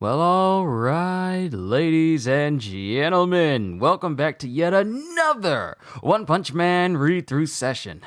Well, all right, ladies and gentlemen, welcome back to yet another One Punch Man read-through session.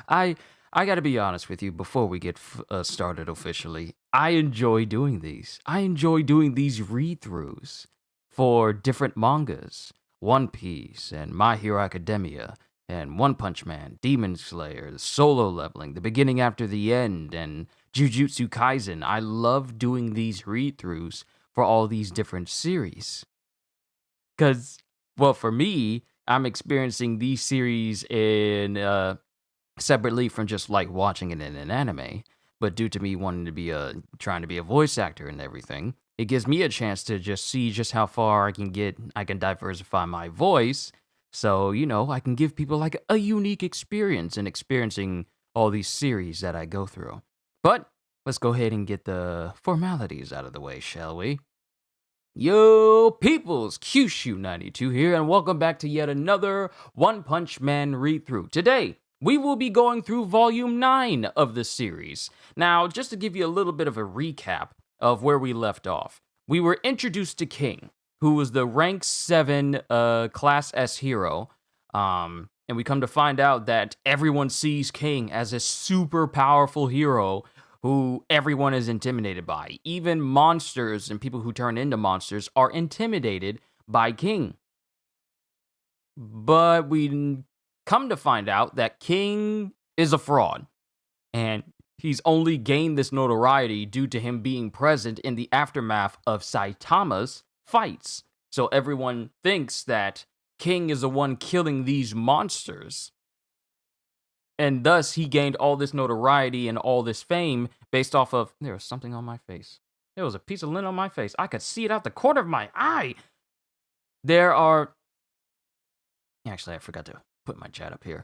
I I gotta be honest with you before we get started officially. I enjoy doing these. I enjoy doing these read-throughs for different mangas, One Piece and My Hero Academia, and One Punch Man, Demon Slayer, the Solo Leveling, The Beginning After the End, and Jujutsu Kaisen. I love doing these read-throughs for all these different series. Because, well, for me, I'm experiencing these series in separately from just like watching it in an anime. But due to me wanting to be trying to be a voice actor and everything, it gives me a chance to just see just how far I can get. I can diversify my voice, so I can give people like a unique experience in experiencing all these series that I go through. But let's go ahead and get the formalities out of the way, shall we? Yo, peoples, QShoe92 here, and welcome back to yet another One Punch Man read-through. Today, we will be going through Volume 9 of the series. Now, just to give you a little bit of a recap of where we left off, we were introduced to King, who was the rank 7 Class S hero, and we come to find out that everyone sees King as a super powerful hero who everyone is intimidated by. Even monsters and people who turn into monsters are intimidated by King. But we come to find out that King is a fraud, and he's only gained this notoriety due to him being present in the aftermath of Saitama's fights. So everyone thinks that King is the one killing these monsters. And thus, he gained all this notoriety and all this fame based off of... There was something on my face. There was a piece of lint on my face. I could see it out the corner of my eye. There are... Actually, I forgot to put my chat up here.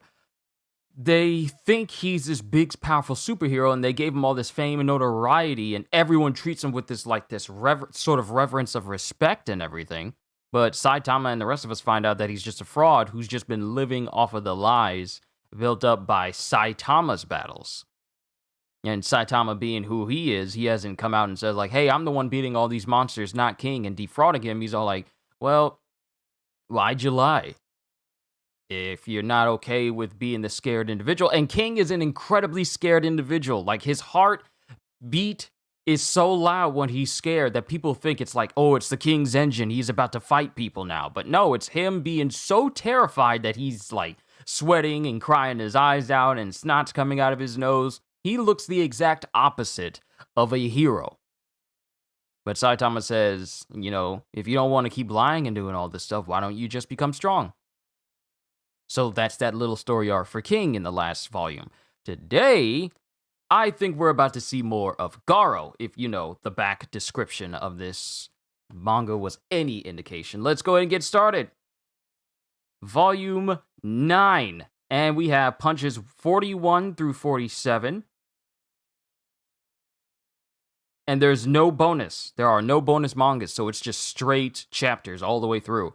They think he's this big, powerful superhero, and they gave him all this fame and notoriety, and everyone treats him with this, sort of reverence of respect and everything. But Saitama and the rest of us find out that he's just a fraud who's just been living off of the lies built up by Saitama's battles. And Saitama being who he is, he hasn't come out and said like, hey, I'm the one beating all these monsters, not King, and defrauding him. He's all like, well, why'd you lie? If you're not okay with being the scared individual. And King is an incredibly scared individual. Like, his heart beat is so loud when he's scared that people think it's like, oh, it's the King's engine. He's about to fight people now. But no, it's him being so terrified that he's like sweating and crying his eyes out and snot's coming out of his nose. He looks the exact opposite of a hero. But Saitama says, if you don't want to keep lying and doing all this stuff, why don't you just become strong? So that's that little story arc for King in the last volume. Today, I think we're about to see more of Garo, if the back description of this manga was any indication. Let's go ahead and get started. Volume 9. And we have punches 41 through 47. And there's no bonus. There are no bonus mangas, so it's just straight chapters all the way through.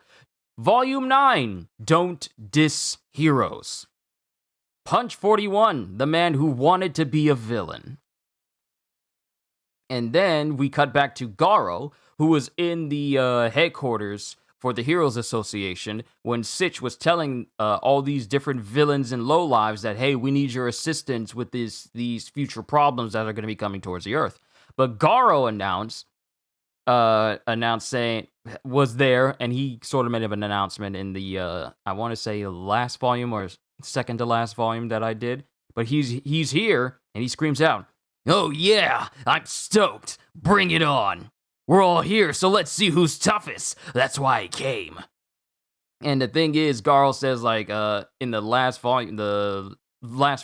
Volume 9, Don't Diss Heroes. Punch 41, the man who wanted to be a villain. And then we cut back to Garo, who was in the headquarters for the Heroes Association when Sitch was telling all these different villains and lowlives that, hey, we need your assistance with these future problems that are going to be coming towards the Earth. But Garo announced saying was there, and he sort of made an announcement in the I want to say last volume or second to last volume that I did. But he's here, and he screams out, "Oh yeah, I'm stoked! Bring it on! We're all here, so let's see who's toughest. That's why I came." And the thing is, Garo says in the last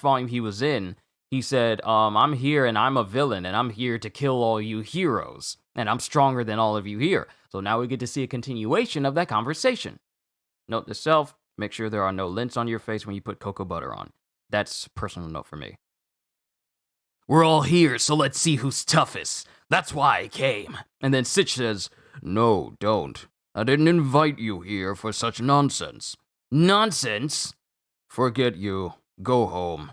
volume he was in, he said, I'm here and I'm a villain and I'm here to kill all you heroes. And I'm stronger than all of you here. So now we get to see a continuation of that conversation. Note to self, make sure there are no lints on your face when you put cocoa butter on. That's a personal note for me. "We're all here, so let's see who's toughest. That's why I came." And then Sitch says, "No, don't. I didn't invite you here for such nonsense." "Nonsense?" "Forget you. Go home."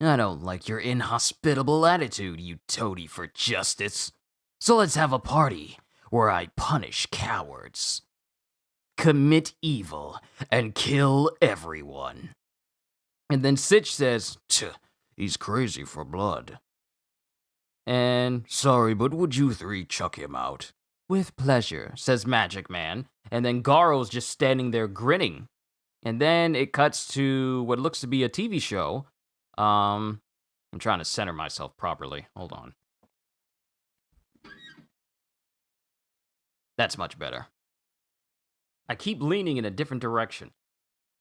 "I don't like your inhospitable attitude, you toady for justice." So let's have a party where I punish cowards, commit evil, and kill everyone. And then Sitch says, he's crazy for blood. And, sorry, but would you three chuck him out? With pleasure, says Magic Man. And then Garo's just standing there grinning. And then it cuts to what looks to be a TV show. I'm trying to center myself properly. Hold on. That's much better. I keep leaning in a different direction.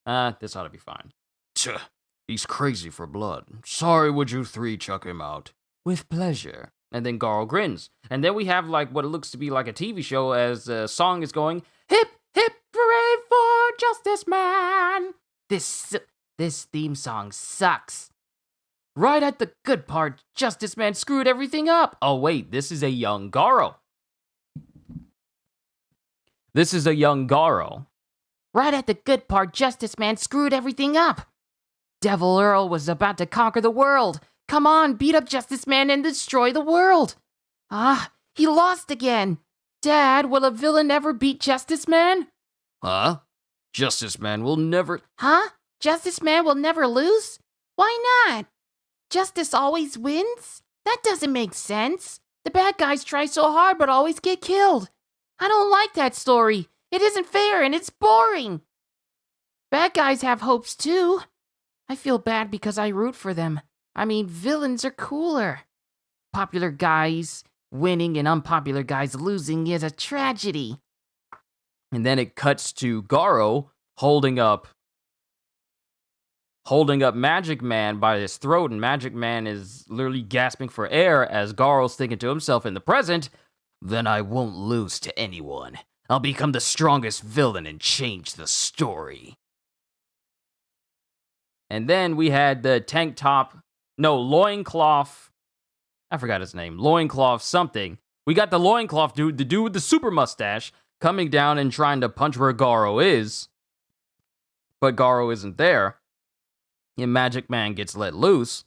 This ought to be fine. He's crazy for blood. Sorry, would you three chuck him out? With pleasure. And then Garo grins. And then we have like what it looks to be like a TV show as a song is going, hip, hip, hooray for Justice Man. This theme song sucks. Right at the good part, Justice Man screwed everything up. Oh wait, this is a young Garo. Right at the good part, Justice Man screwed everything up. Devil Earl was about to conquer the world. Come on, beat up Justice Man and destroy the world. He lost again. Dad, will a villain ever beat Justice Man? Huh? Justice Man will never... Huh? Justice Man will never lose? Why not? Justice always wins? That doesn't make sense. The bad guys try so hard but always get killed. I don't like that story. It isn't fair and it's boring. Bad guys have hopes too. I feel bad because I root for them. I mean, villains are cooler. Popular guys winning and unpopular guys losing is a tragedy. And then it cuts to Garo holding up Magic Man by his throat, and Magic Man is literally gasping for air as Garo's thinking to himself in the present, then I won't lose to anyone. I'll become the strongest villain and change the story. And then we had the loincloth. I forgot his name. Loincloth something. We got the loincloth dude, the dude with the super mustache, coming down and trying to punch where Garo is. But Garo isn't there. And Magic Man gets let loose.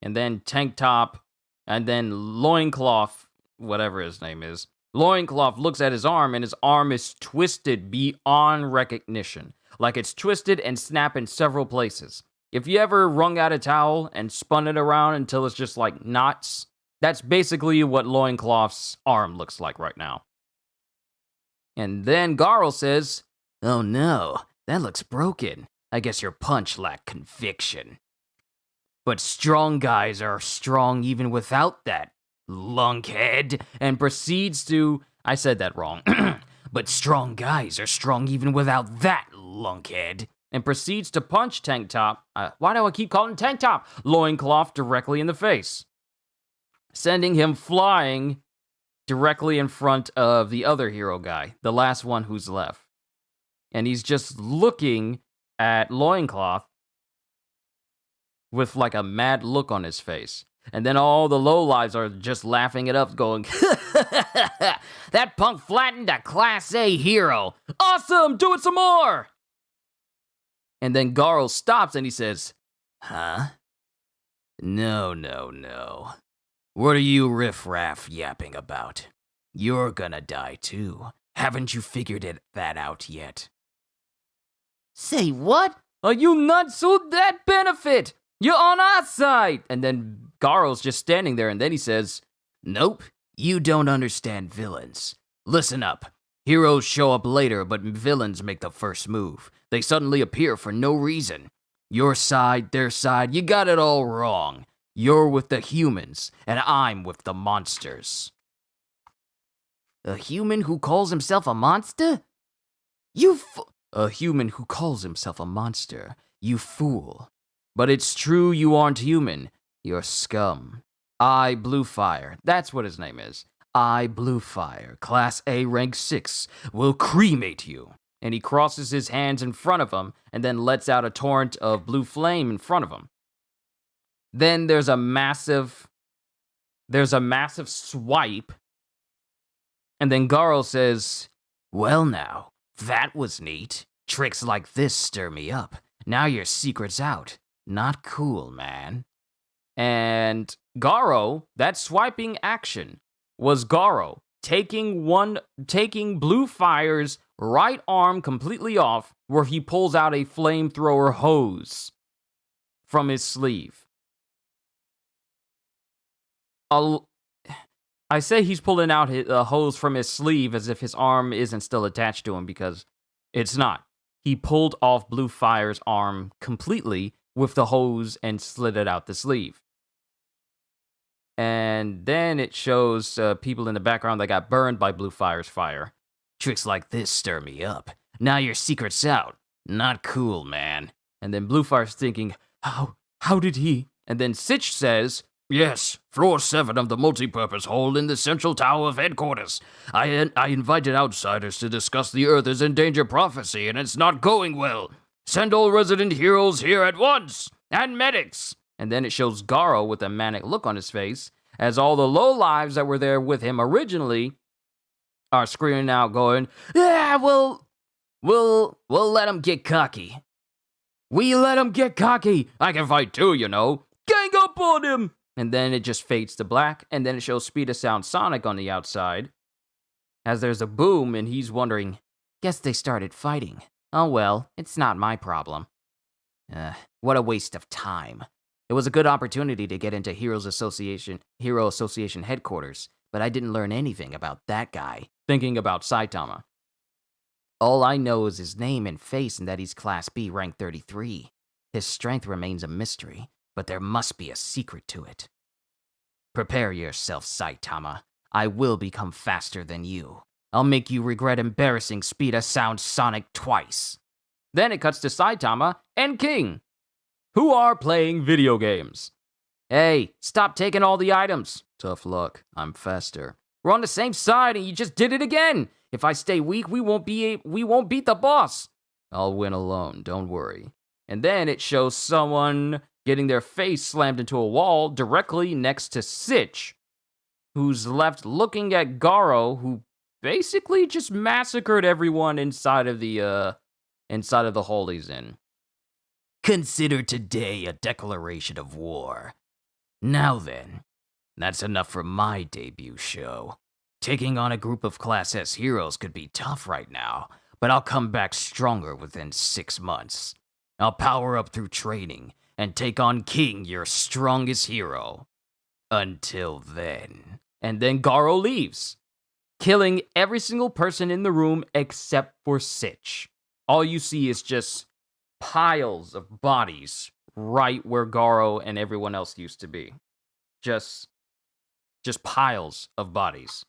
And then Tank Top, and then Loincloth, whatever his name is. Loincloth looks at his arm, and his arm is twisted beyond recognition. Like it's twisted and snapped in several places. If you ever wrung out a towel and spun it around until it's just like knots, that's basically what Loincloth's arm looks like right now. And then Garo says, oh no, that looks broken. I guess your punch lacked conviction. But strong guys are strong even without that, lunkhead, and proceeds to... I said that wrong. But strong guys are strong even without that, lunkhead. And proceeds to punch Tank Top. Why do I keep calling Tank Top? Loincloth directly in the face, sending him flying directly in front of the other hero guy, the last one who's left. And he's just looking at Loincloth with like a mad look on his face. And then all the lowlives are just laughing it up, going, that punk flattened a Class A hero. Awesome, do it some more! And then Garo stops and he says, huh? No. What are you riffraff yapping about? You're gonna die too. Haven't you figured that out yet? Say what? Are you nuts? Who'd that benefit? You're on our side! And then Garo's just standing there, and then he says, nope, you don't understand villains. Listen up. Heroes show up later, but villains make the first move. They suddenly appear for no reason. Your side, their side, you got it all wrong. You're with the humans, and I'm with the monsters. A human who calls himself a monster? A human who calls himself a monster, you fool. But it's true you aren't human. You're scum. I, Bluefire, that's what his name is. I, Bluefire, Class A, Rank 6, will cremate you. And he crosses his hands in front of him and then lets out a torrent of blue flame in front of him. Then there's a massive swipe. And then Garo says, well now, that was neat. Tricks like this stir me up. Now your secret's out. Not cool, man. And Garo, that swiping action was Garo taking Blue Fire's right arm completely off, where he pulls out a flamethrower hose from his sleeve. I say he's pulling out a hose from his sleeve as if his arm isn't still attached to him, because it's not. He pulled off Blue Fire's arm completely with the hose and slid it out the sleeve. And then it shows people in the background that got burned by Blue Fire's fire. Tricks like this stir me up. Now your secret's out. Not cool, man. And then Blue Fire's thinking, how did he? And then Sitch says, yes, floor 7 of the multipurpose hall in the central tower of headquarters. I invited outsiders to discuss the Earth is in danger prophecy, and it's not going well. Send all resident heroes here at once, and medics. And then it shows Garo with a manic look on his face, as all the lowlives that were there with him originally are screaming out, going, yeah, we'll let him get cocky. We let him get cocky. I can fight too, you know. Gang up on him. And then it just fades to black, and then it shows Speed of Sound Sonic on the outside, as there's a boom, and he's wondering, guess they started fighting. Oh well, it's not my problem. What a waste of time. It was a good opportunity to get into Hero Association headquarters, but I didn't learn anything about that guy. Thinking about Saitama. All I know is his name and face and that he's Class B, rank 33. His strength remains a mystery, but there must be a secret to it. Prepare yourself, Saitama. I will become faster than you. I'll make you regret embarrassing Speed of Sound Sonic twice. Then it cuts to Saitama and King, who are playing video games. Hey, stop taking all the items. Tough luck, I'm faster. We're on the same side and you just did it again. If I stay weak, we won't beat the boss. I'll win alone, don't worry. And then it shows someone getting their face slammed into a wall directly next to Sitch, who's left looking at Garo, who basically just massacred everyone inside of the hole he's in. Consider today a declaration of war. Now then, that's enough for my debut show. Taking on a group of Class S heroes could be tough right now, but I'll come back stronger within 6 months. I'll power up through training and take on King, your strongest hero. Until then. And then Garo leaves, killing every single person in the room except for Sitch. All you see is just piles of bodies right where Garo and everyone else used to be. Just piles of bodies.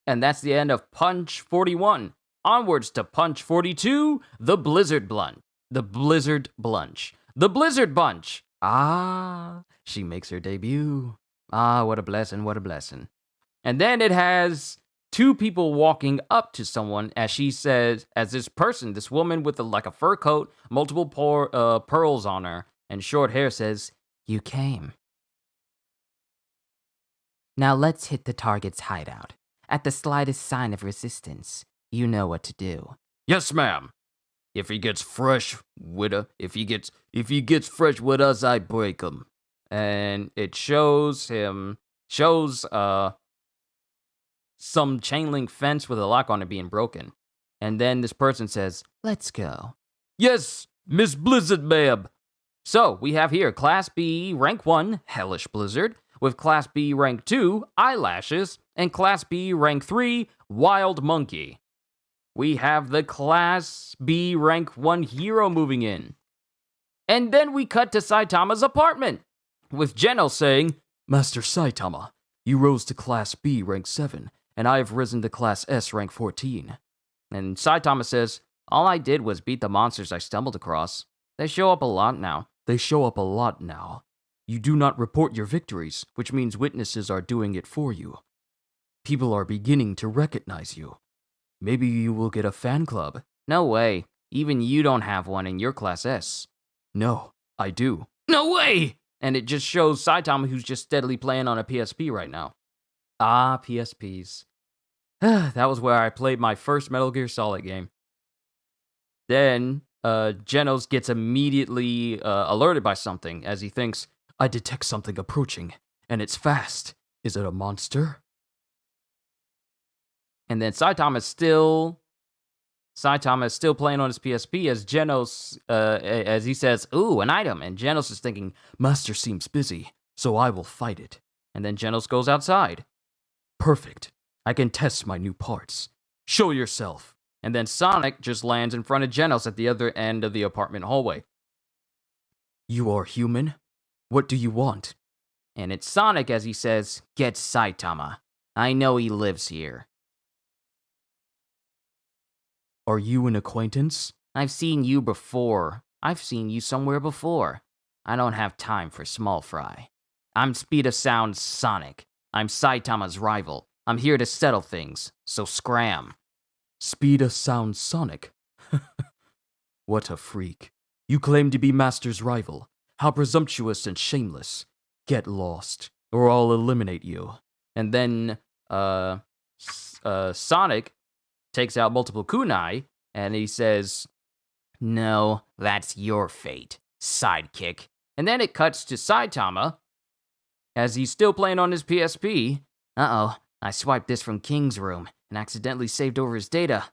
And that's the end of Punch 41. Onwards to Punch 42, the Blizzard Bunch. The Blizzard Bunch. The Blizzard Bunch. Ah, she makes her debut. Ah, what a blessing, what a blessing. And then it has 2 people walking up to someone, as she says, as this woman with like a fur coat, multiple pearls on her, and short hair says, you came. Now let's hit the target's hideout. At the slightest sign of resistance, you know what to do. Yes, ma'am. If he gets fresh with us, I break him. And it shows some chain link fence with a lock on it being broken. And then this person says, let's go. Yes, Miss Blizzard, ma'am. So we have here Class B, rank 1, Hellish Blizzard, with Class B, rank 2, Eyelashes, and Class B, rank 3, Wild Monkey. We have the Class B, rank 1 hero moving in. And then we cut to Saitama's apartment, with Geno saying, Master Saitama, you rose to Class B, rank 7, and I have risen to Class S, rank 14. And Saitama says, all I did was beat the monsters I stumbled across. They show up a lot now. You do not report your victories, which means witnesses are doing it for you. People are beginning to recognize you. Maybe you will get a fan club. No way. Even you don't have one in your Class S. No, I do. No way! And it just shows Saitama, who's just steadily playing on a PSP right now. Ah, PSPs. That was where I played my first Metal Gear Solid game. Then, Genos gets immediately alerted by something, as he thinks, I detect something approaching, and it's fast. Is it a monster? And then Saitama is still playing on his PSP as Genos, as he says, ooh, an item. And Genos is thinking, Master seems busy, so I will fight it. And then Genos goes outside. Perfect. I can test my new parts. Show yourself. And then Sonic just lands in front of Genos at the other end of the apartment hallway. You are human? What do you want? And it's Sonic as he says, get Saitama. I know he lives here. Are you an acquaintance? I've seen you before. I've seen you somewhere before. I don't have time for small fry. I'm Speed of Sound Sonic. I'm Saitama's rival. I'm here to settle things, so scram. Speed of Sound Sonic? What a freak. You claim to be Master's rival. How presumptuous and shameless. Get lost, or I'll eliminate you. And then, Sonic takes out multiple kunai, and he says, no, that's your fate, sidekick. And then it cuts to Saitama, as he's still playing on his PSP. Uh-oh, I swiped this from King's room, and accidentally saved over his data.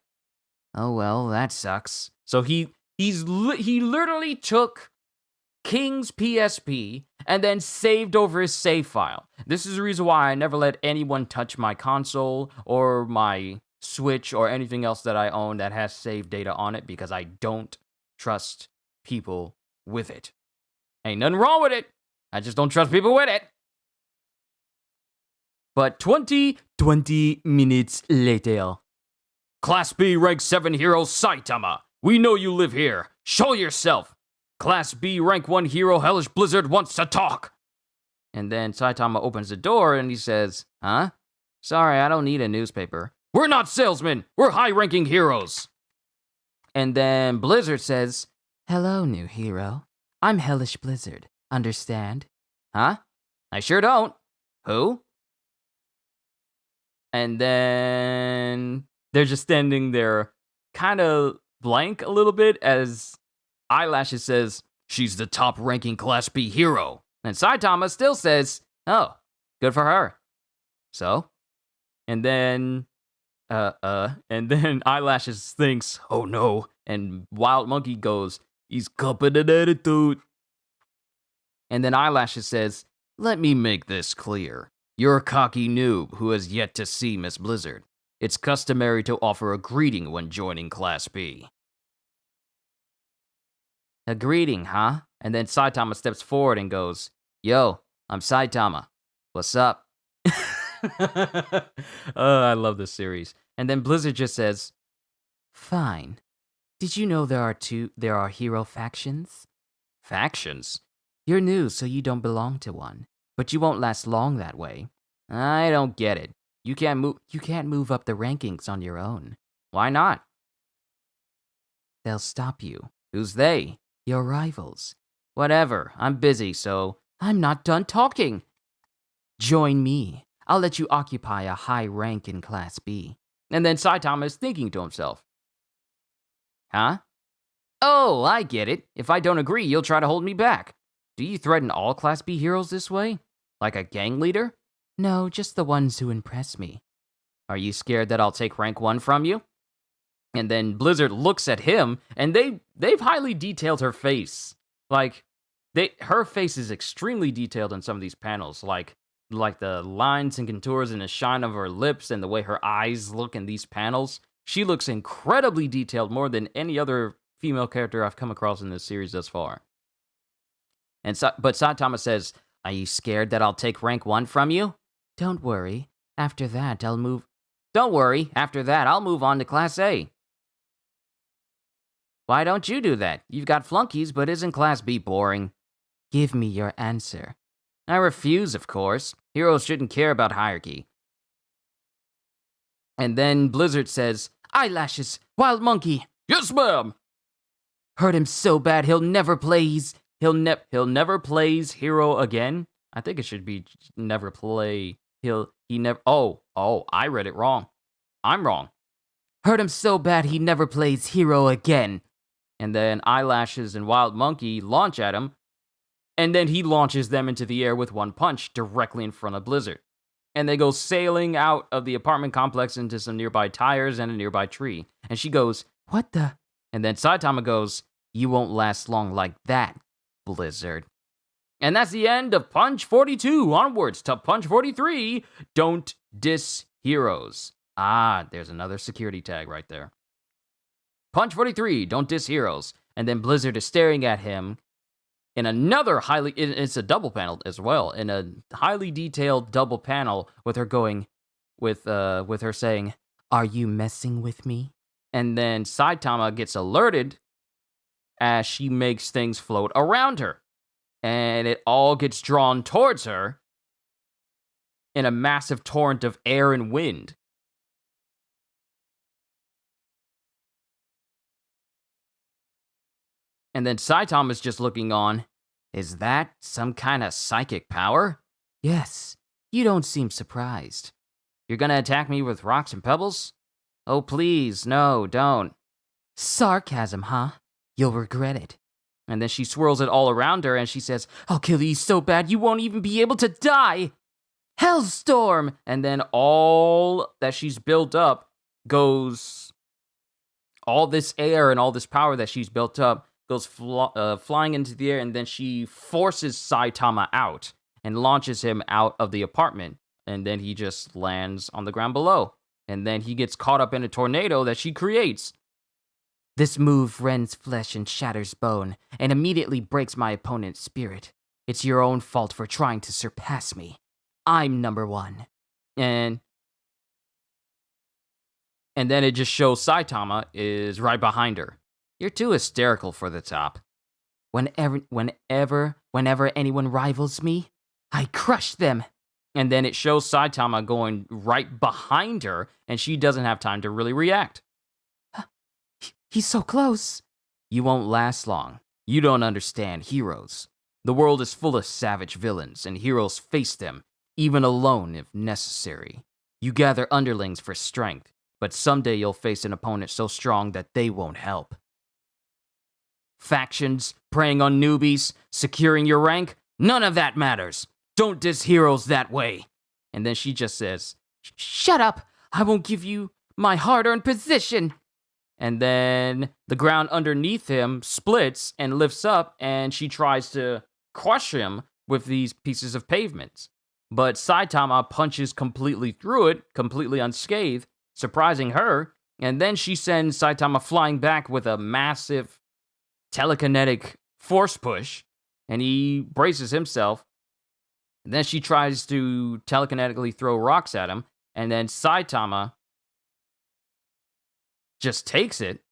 Oh well, that sucks. So he literally took King's PSP and then saved over his save file. This is the reason why I never let anyone touch my console or my Switch or anything else that I own that has save data on it, because I don't trust people with it. Ain't nothing wrong with it. I just don't trust people with it. But 20 minutes later. Class B rank 7 hero Saitama. We know you live here. Show yourself. Class B rank 1 hero Hellish Blizzard wants to talk. And then Saitama opens the door and he says, huh? Sorry, I don't need a newspaper. We're not salesmen. We're high-ranking heroes. And then Blizzard says, hello, new hero. I'm Hellish Blizzard. Understand? Huh? I sure don't. Who? And then they're just standing there kind of blank a little bit as Eyelashes says, she's the top-ranking Class B hero. And Saitama still says, oh, good for her. So? And then Eyelashes thinks, oh no. And Wild Monkey goes, he's cupping an attitude. And then Eyelashes says, let me make this clear. You're a cocky noob who has yet to see Miss Blizzard. It's customary to offer a greeting when joining Class B. A greeting, huh? And then Saitama steps forward and goes, yo, I'm Saitama. What's up? I love this series. And then Blizzard just says, fine. Did you know there are hero factions? Factions? You're new, so you don't belong to one. But you won't last long that way. I don't get it. You can't move up the rankings on your own. Why not? They'll stop you. Who's they? Your rivals. Whatever, I'm busy, so I'm not done talking. Join me. I'll let you occupy a high rank in Class B. And then Saitama is thinking to himself. Huh? Oh, I get it. If I don't agree, you'll try to hold me back. Do you threaten all Class B heroes this way? Like a gang leader? No, just the ones who impress me. Are you scared that I'll take rank 1 from you? And then Blizzard looks at him, and they've highly detailed her face. Like, her face is extremely detailed in some of these panels. Like the lines and contours and the shine of her lips and the way her eyes look in these panels. She looks incredibly detailed, more than any other female character I've come across in this series thus far. But Saitama says, are you scared that I'll take rank 1 from you? Don't worry. After that, I'll move on to Class A. Why don't you do that? You've got flunkies, but isn't Class B boring? Give me your answer. I refuse, of course. Heroes shouldn't care about hierarchy. And then Blizzard says, Eyelashes, Wild Monkey. Yes, ma'am. Hurt him so bad he'll never plays hero again. I think it should be never play. I read it wrong. I'm wrong. Hurt him so bad he never plays hero again. And then Eyelashes and Wild Monkey launch at him. And then he launches them into the air with one punch directly in front of Blizzard. And they go sailing out of the apartment complex into some nearby tires and a nearby tree. And she goes, "What the?" And then Saitama goes, "You won't last long like that, Blizzard." And that's the end of Punch 42. Onwards to Punch 43. Don't diss heroes. Ah, there's another security tag right there. Punch 43. Don't diss heroes. And then Blizzard is staring at him in another it's a double panel as well, in a highly detailed double panel with her going, with her saying, "Are you messing with me?" And then Saitama gets alerted as she makes things float around her. And it all gets drawn towards her in a massive torrent of air and wind. And then Saitama's just looking on. "Is that some kind of psychic power?" "Yes, you don't seem surprised." "You're gonna attack me with rocks and pebbles?" "Oh, please, no, don't." "Sarcasm, huh? You'll regret it." And then she swirls it all around her and she says, "I'll kill you so bad you won't even be able to die. Hellstorm!" And then all that she's built up goes, all this air and all this power that she's built up goes flying into the air, and then she forces Saitama out and launches him out of the apartment. And then he just lands on the ground below. And then he gets caught up in a tornado that she creates. "This move rends flesh and shatters bone, and immediately breaks my opponent's spirit. It's your own fault for trying to surpass me. I'm number one." And then it just shows Saitama is right behind her. "You're too hysterical for the top." Whenever anyone rivals me, I crush them." And then it shows Saitama going right behind her, and she doesn't have time to really react. "He's so close." "You won't last long. You don't understand heroes. The world is full of savage villains, and heroes face them, even alone if necessary. You gather underlings for strength, but someday you'll face an opponent so strong that they won't help. Factions, preying on newbies, securing your rank, none of that matters. Don't diss heroes that way." And then she just says, "Shut up! I won't give you my hard-earned position." And then the ground underneath him splits and lifts up, and she tries to crush him with these pieces of pavement. But Saitama punches completely through it, completely unscathed, surprising her. And then she sends Saitama flying back with a massive telekinetic force push, and he braces himself. And then she tries to telekinetically throw rocks at him, and then Saitama just takes it.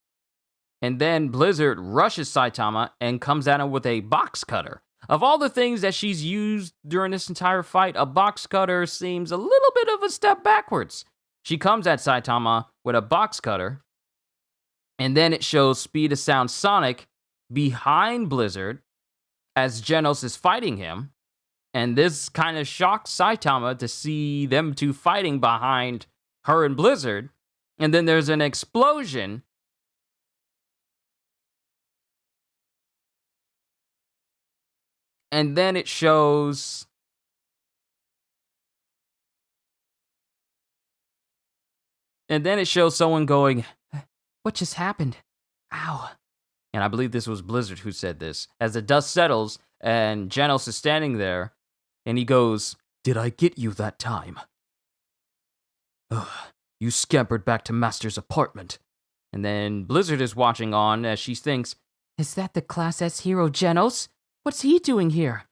And then Blizzard rushes Saitama and comes at him with a box cutter. Of all the things that she's used during this entire fight, a box cutter seems a little bit of a step backwards. She comes at Saitama with a box cutter, and then it shows Speed of Sound Sonic behind Blizzard as Genos is fighting him. And this kind of shocks Saitama to see them two fighting behind her and Blizzard. And then there's an explosion. And then it shows someone going, "What just happened? Ow." And I believe this was Blizzard who said this. As the dust settles and Genos is standing there, and he goes, "Did I get you that time? Ugh, you scampered back to Master's apartment." And then Blizzard is watching on as she thinks, "Is that the Class S hero Genos? What's he doing here?"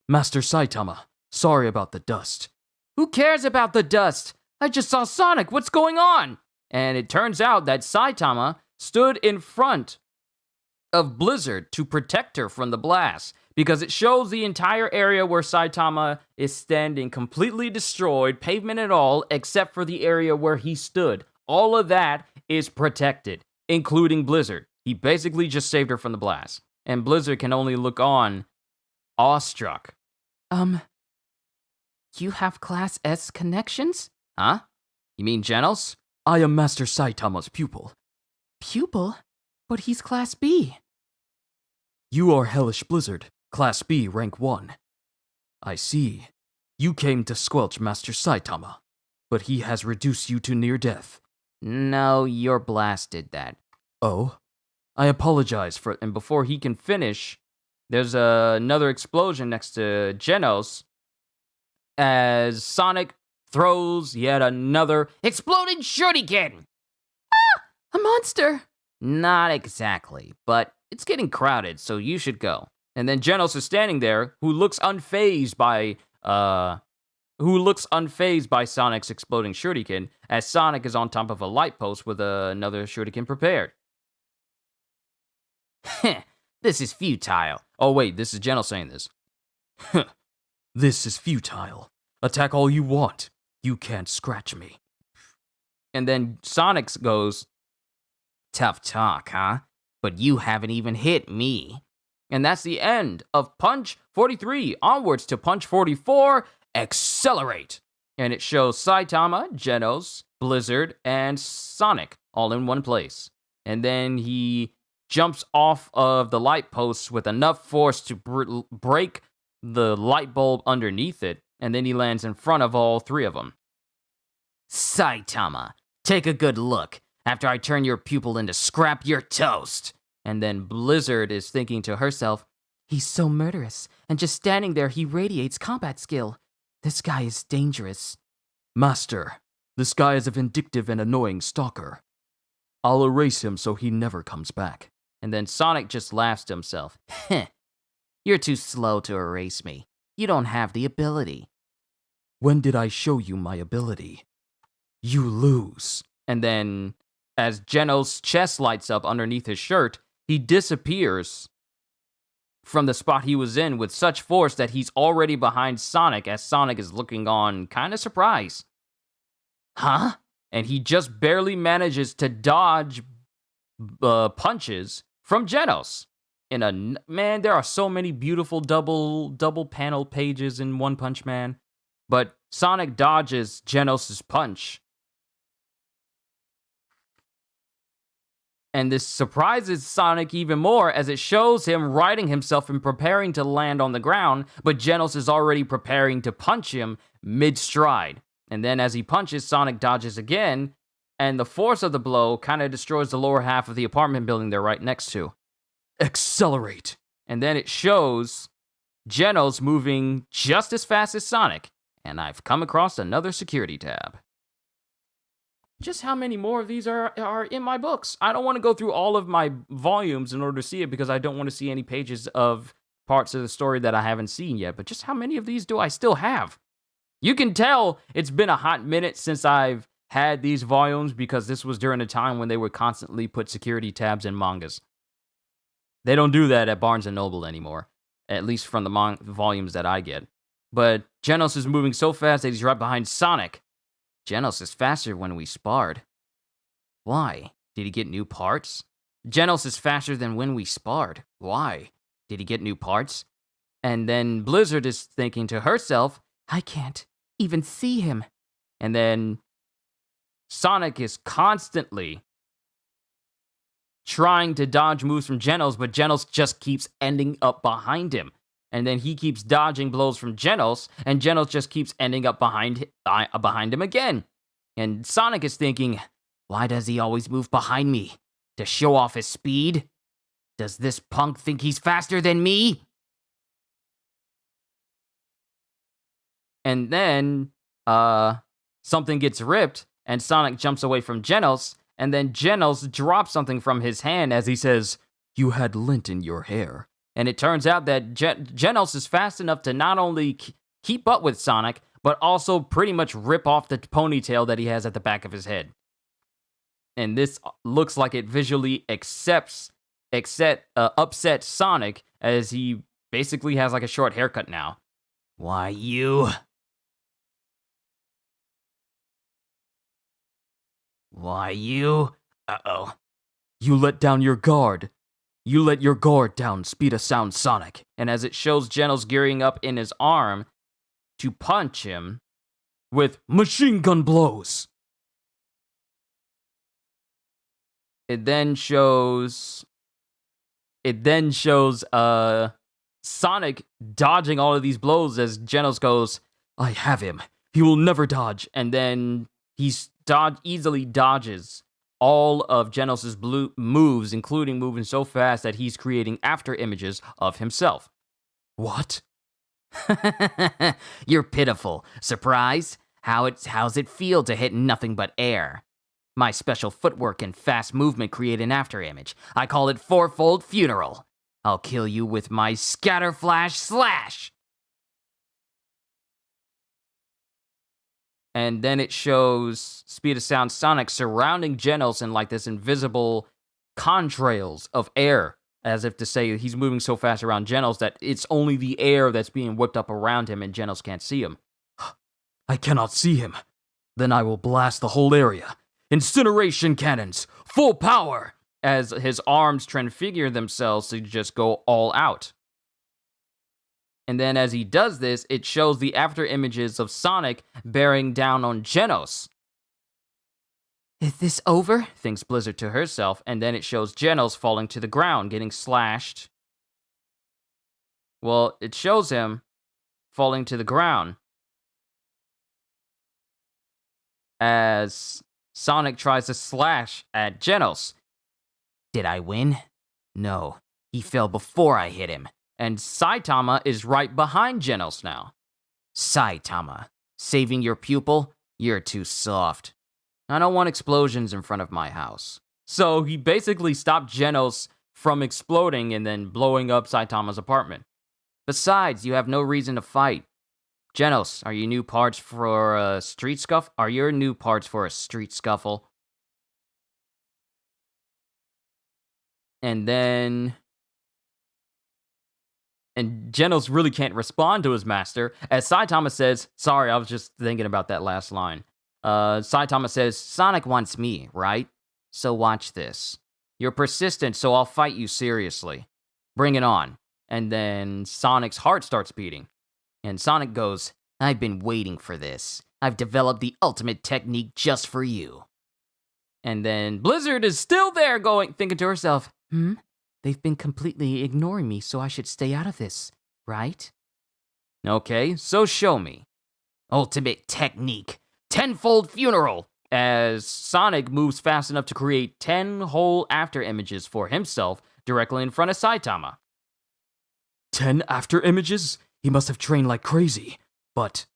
"Master Saitama, sorry about the dust." "Who cares about the dust? I just saw Sonic. What's going on?" And it turns out that Saitama stood in front of Blizzard to protect her from the blast, because it shows the entire area where Saitama is standing completely destroyed, pavement and all, except for the area where he stood. All of that is protected, including Blizzard. He basically just saved her from the blast. And Blizzard can only look on, awestruck. You have Class S connections?" "Huh? You mean Genos?" "I am Master Saitama's pupil." "Pupil? But he's Class B." "You are Hellish Blizzard. Class B, Rank 1. I see. You came to squelch Master Saitama, but he has reduced you to near death. No, your blast did that. Oh? I apologize for it. And before he can finish, there's another explosion next to Genos as Sonic throws yet another exploding shuriken. A monster! Not exactly, but it's getting crowded, so you should go. And then Genos is standing there, who looks unfazed by Sonic's exploding shuriken, as Sonic is on top of a light post with another shuriken prepared. This is futile. Oh wait, this is Genos saying this. This is futile. Attack all you want. You can't scratch me. And then Sonic goes, tough talk, huh? But you haven't even hit me. And that's the end of Punch 43. Onwards to Punch 44, Accelerate. And it shows Saitama, Genos, Blizzard, and Sonic all in one place. And then he jumps off of the light post with enough force to break the light bulb underneath it. And then he lands in front of all three of them. Saitama, take a good look. After I turn your pupil into scrap, you're toast. And then Blizzard is thinking to herself, he's so murderous, and just standing there he radiates combat skill. This guy is dangerous. Master, this guy is a vindictive and annoying stalker. I'll erase him so he never comes back. And then Sonic just laughs to himself. Heh, you're too slow to erase me. You don't have the ability. When did I show you my ability? You lose. And then, as Genos' chest lights up underneath his shirt, he disappears from the spot he was in with such force that he's already behind Sonic, as Sonic is looking on kind of surprised. Huh? And he just barely manages to dodge punches from Genos. Man, there are so many beautiful double panel pages in One Punch Man, but Sonic dodges Genos' punch. And this surprises Sonic even more as it shows him righting himself and preparing to land on the ground, but Genos is already preparing to punch him mid-stride. And then as he punches, Sonic dodges again, and the force of the blow kind of destroys the lower half of the apartment building they're right next to. Accelerate! And then it shows Genos moving just as fast as Sonic, and I've come across another security tab. Just how many more of these are in my books? I don't want to go through all of my volumes in order to see it because I don't want to see any pages of parts of the story that I haven't seen yet. But just how many of these do I still have? You can tell it's been a hot minute since I've had these volumes because this was during a time when they would constantly put security tabs in mangas. They don't do that at Barnes & Noble anymore, at least from the volumes that I get. But Genos is moving so fast that he's right behind Sonic. Genos is faster when we sparred. Why? Did he get new parts? Genos is faster than when we sparred. Why? Did he get new parts? And then Blizzard is thinking to herself, I can't even see him. And then Sonic is constantly trying to dodge moves from Genos, but Genos just keeps ending up behind him. And then he keeps dodging blows from Genos, and Genos just keeps ending up behind him again. And Sonic is thinking, why does he always move behind me? To show off his speed? Does this punk think he's faster than me? And then, something gets ripped, and Sonic jumps away from Genos, and then Genos drops something from his hand as he says, you had lint in your hair. And it turns out that Genos is fast enough to not only keep up with Sonic, but also pretty much rip off the ponytail that he has at the back of his head. And this looks like it visually upsets Sonic, as he basically has like a short haircut now. Why you? Uh-oh. You let down your guard. You let your guard down, speed of sound Sonic. And as it shows Genos gearing up in his arm to punch him with machine gun blows. It then shows Sonic dodging all of these blows as Genos goes, I have him. He will never dodge. And then he easily dodges all of Genos' moves, including moving so fast that he's creating after images of himself. What? You're pitiful. Surprised? How's it feel to hit nothing but air? My special footwork and fast movement create an after image. I call it fourfold funeral. I'll kill you with my scatter flash slash. And then it shows Speed of Sound Sonic surrounding Genos in like this invisible contrails of air, as if to say he's moving so fast around Genos that it's only the air that's being whipped up around him and Genos can't see him. I cannot see him. Then I will blast the whole area. Incineration cannons, full power, as his arms transfigure themselves to just go all out. And then as he does this, it shows the after images of Sonic bearing down on Genos. Is this over? Thinks Blizzard to herself, and then it shows Genos falling to the ground, getting slashed. Well, it shows him falling to the ground as Sonic tries to slash at Genos. Did I win? No, he fell before I hit him. And Saitama is right behind Genos now. Saitama, saving your pupil? You're too soft. I don't want explosions in front of my house. So he basically stopped Genos from exploding and then blowing up Saitama's apartment. Besides, you have no reason to fight. Genos, are you new parts for a street scuffle? Are your new parts for a street scuffle? And Genos really can't respond to his master, as Saitama says, sorry, I was just thinking about that last line. Saitama says, Sonic wants me, right? So watch this. You're persistent, so I'll fight you seriously. Bring it on. And then Sonic's heart starts beating. And Sonic goes, I've been waiting for this. I've developed the ultimate technique just for you. And then Blizzard is still there thinking to herself, They've been completely ignoring me, so I should stay out of this, right? Okay, so show me. Ultimate technique. Tenfold funeral. As Sonic moves fast enough to create 10 whole after images for himself directly in front of Saitama. 10 after images? He must have trained like crazy, but...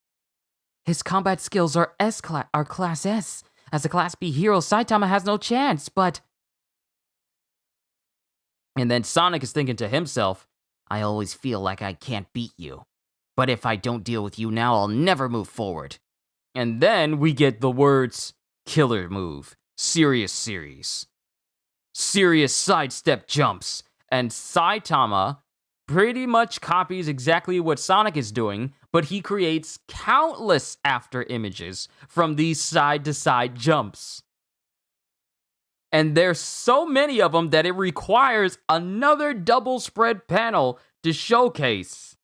His combat skills are Class S. As a Class B hero, Saitama has no chance, but... And then Sonic is thinking to himself, I always feel like I can't beat you. But if I don't deal with you now, I'll never move forward. And then we get the words, killer move, serious series, serious sidestep jumps. And Saitama pretty much copies exactly what Sonic is doing, but he creates countless after images from these side-to-side jumps. And there's so many of them that it requires another double spread panel to showcase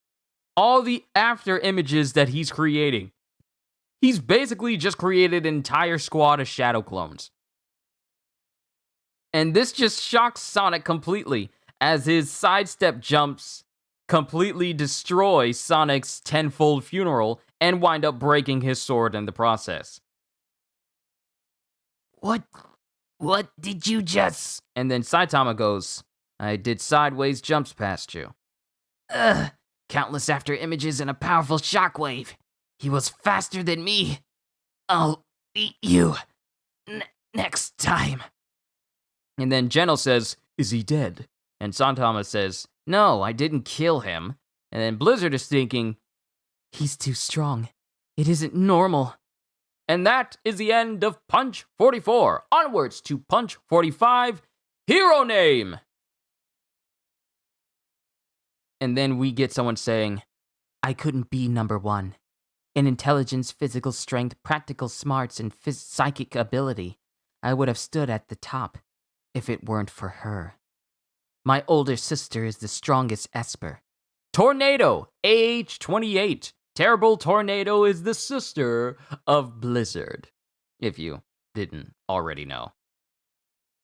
all the after images that he's creating. He's basically just created an entire squad of shadow clones. And this just shocks Sonic completely, as his sidestep jumps completely destroy Sonic's tenfold funeral and wind up breaking his sword in the process. What did you just... And then Saitama goes, I did sideways jumps past you. Countless after images and a powerful shockwave. He was faster than me. I'll eat you next time. And then Genos says, is he dead? And Saitama says, no, I didn't kill him. And then Blizzard is thinking, he's too strong. It isn't normal. And that is the end of Punch 44. Onwards to Punch 45, Hero Name. And then we get someone saying, I couldn't be number one. In intelligence, physical strength, practical smarts, and psychic ability, I would have stood at the top if it weren't for her. My older sister is the strongest Esper. Tornado, age 28. Terrible Tornado is the sister of Blizzard, if you didn't already know.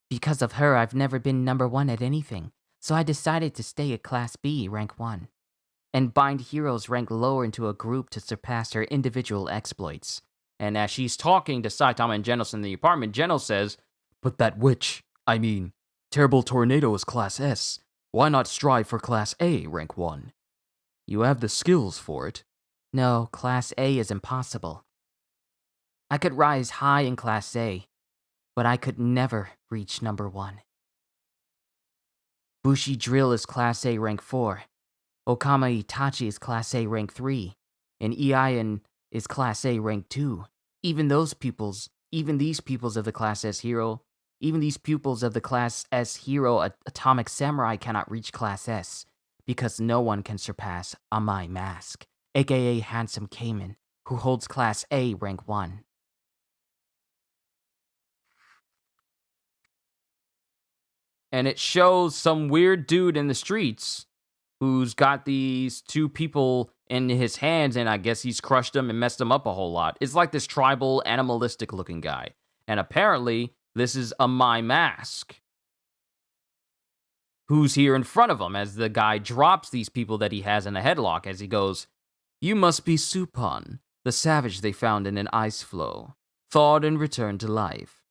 Because of her, I've never been number one at anything, so I decided to stay at Class B, rank 1. and bind heroes ranked lower into a group to surpass their individual exploits. And as she's talking to Saitama and Genos in the apartment, Genos says, "But that terrible tornado is Class S. Why not strive for Class A, rank 1? You have the skills for it." "No, Class A is impossible. I could rise high in Class A, but I could never reach number 1. Bushi Drill is Class A rank 4. Okama Itachi is Class A rank 3. And Ian is Class A rank 2. Even these pupils of the Class S hero Atomic Samurai cannot reach Class S, because no one can surpass Amai Mask, aka Handsome Cayman, who holds Class A rank 1. And it shows some weird dude in the streets who's got these 2 people in his hands, and I guess he's crushed them and messed them up a whole lot. It's like this tribal, animalistic looking guy. And apparently, this is Amai Mask, who's here in front of him as the guy drops these people that he has in a headlock as he goes, "You must be Supan, the savage they found in an ice floe, thawed and returned to life.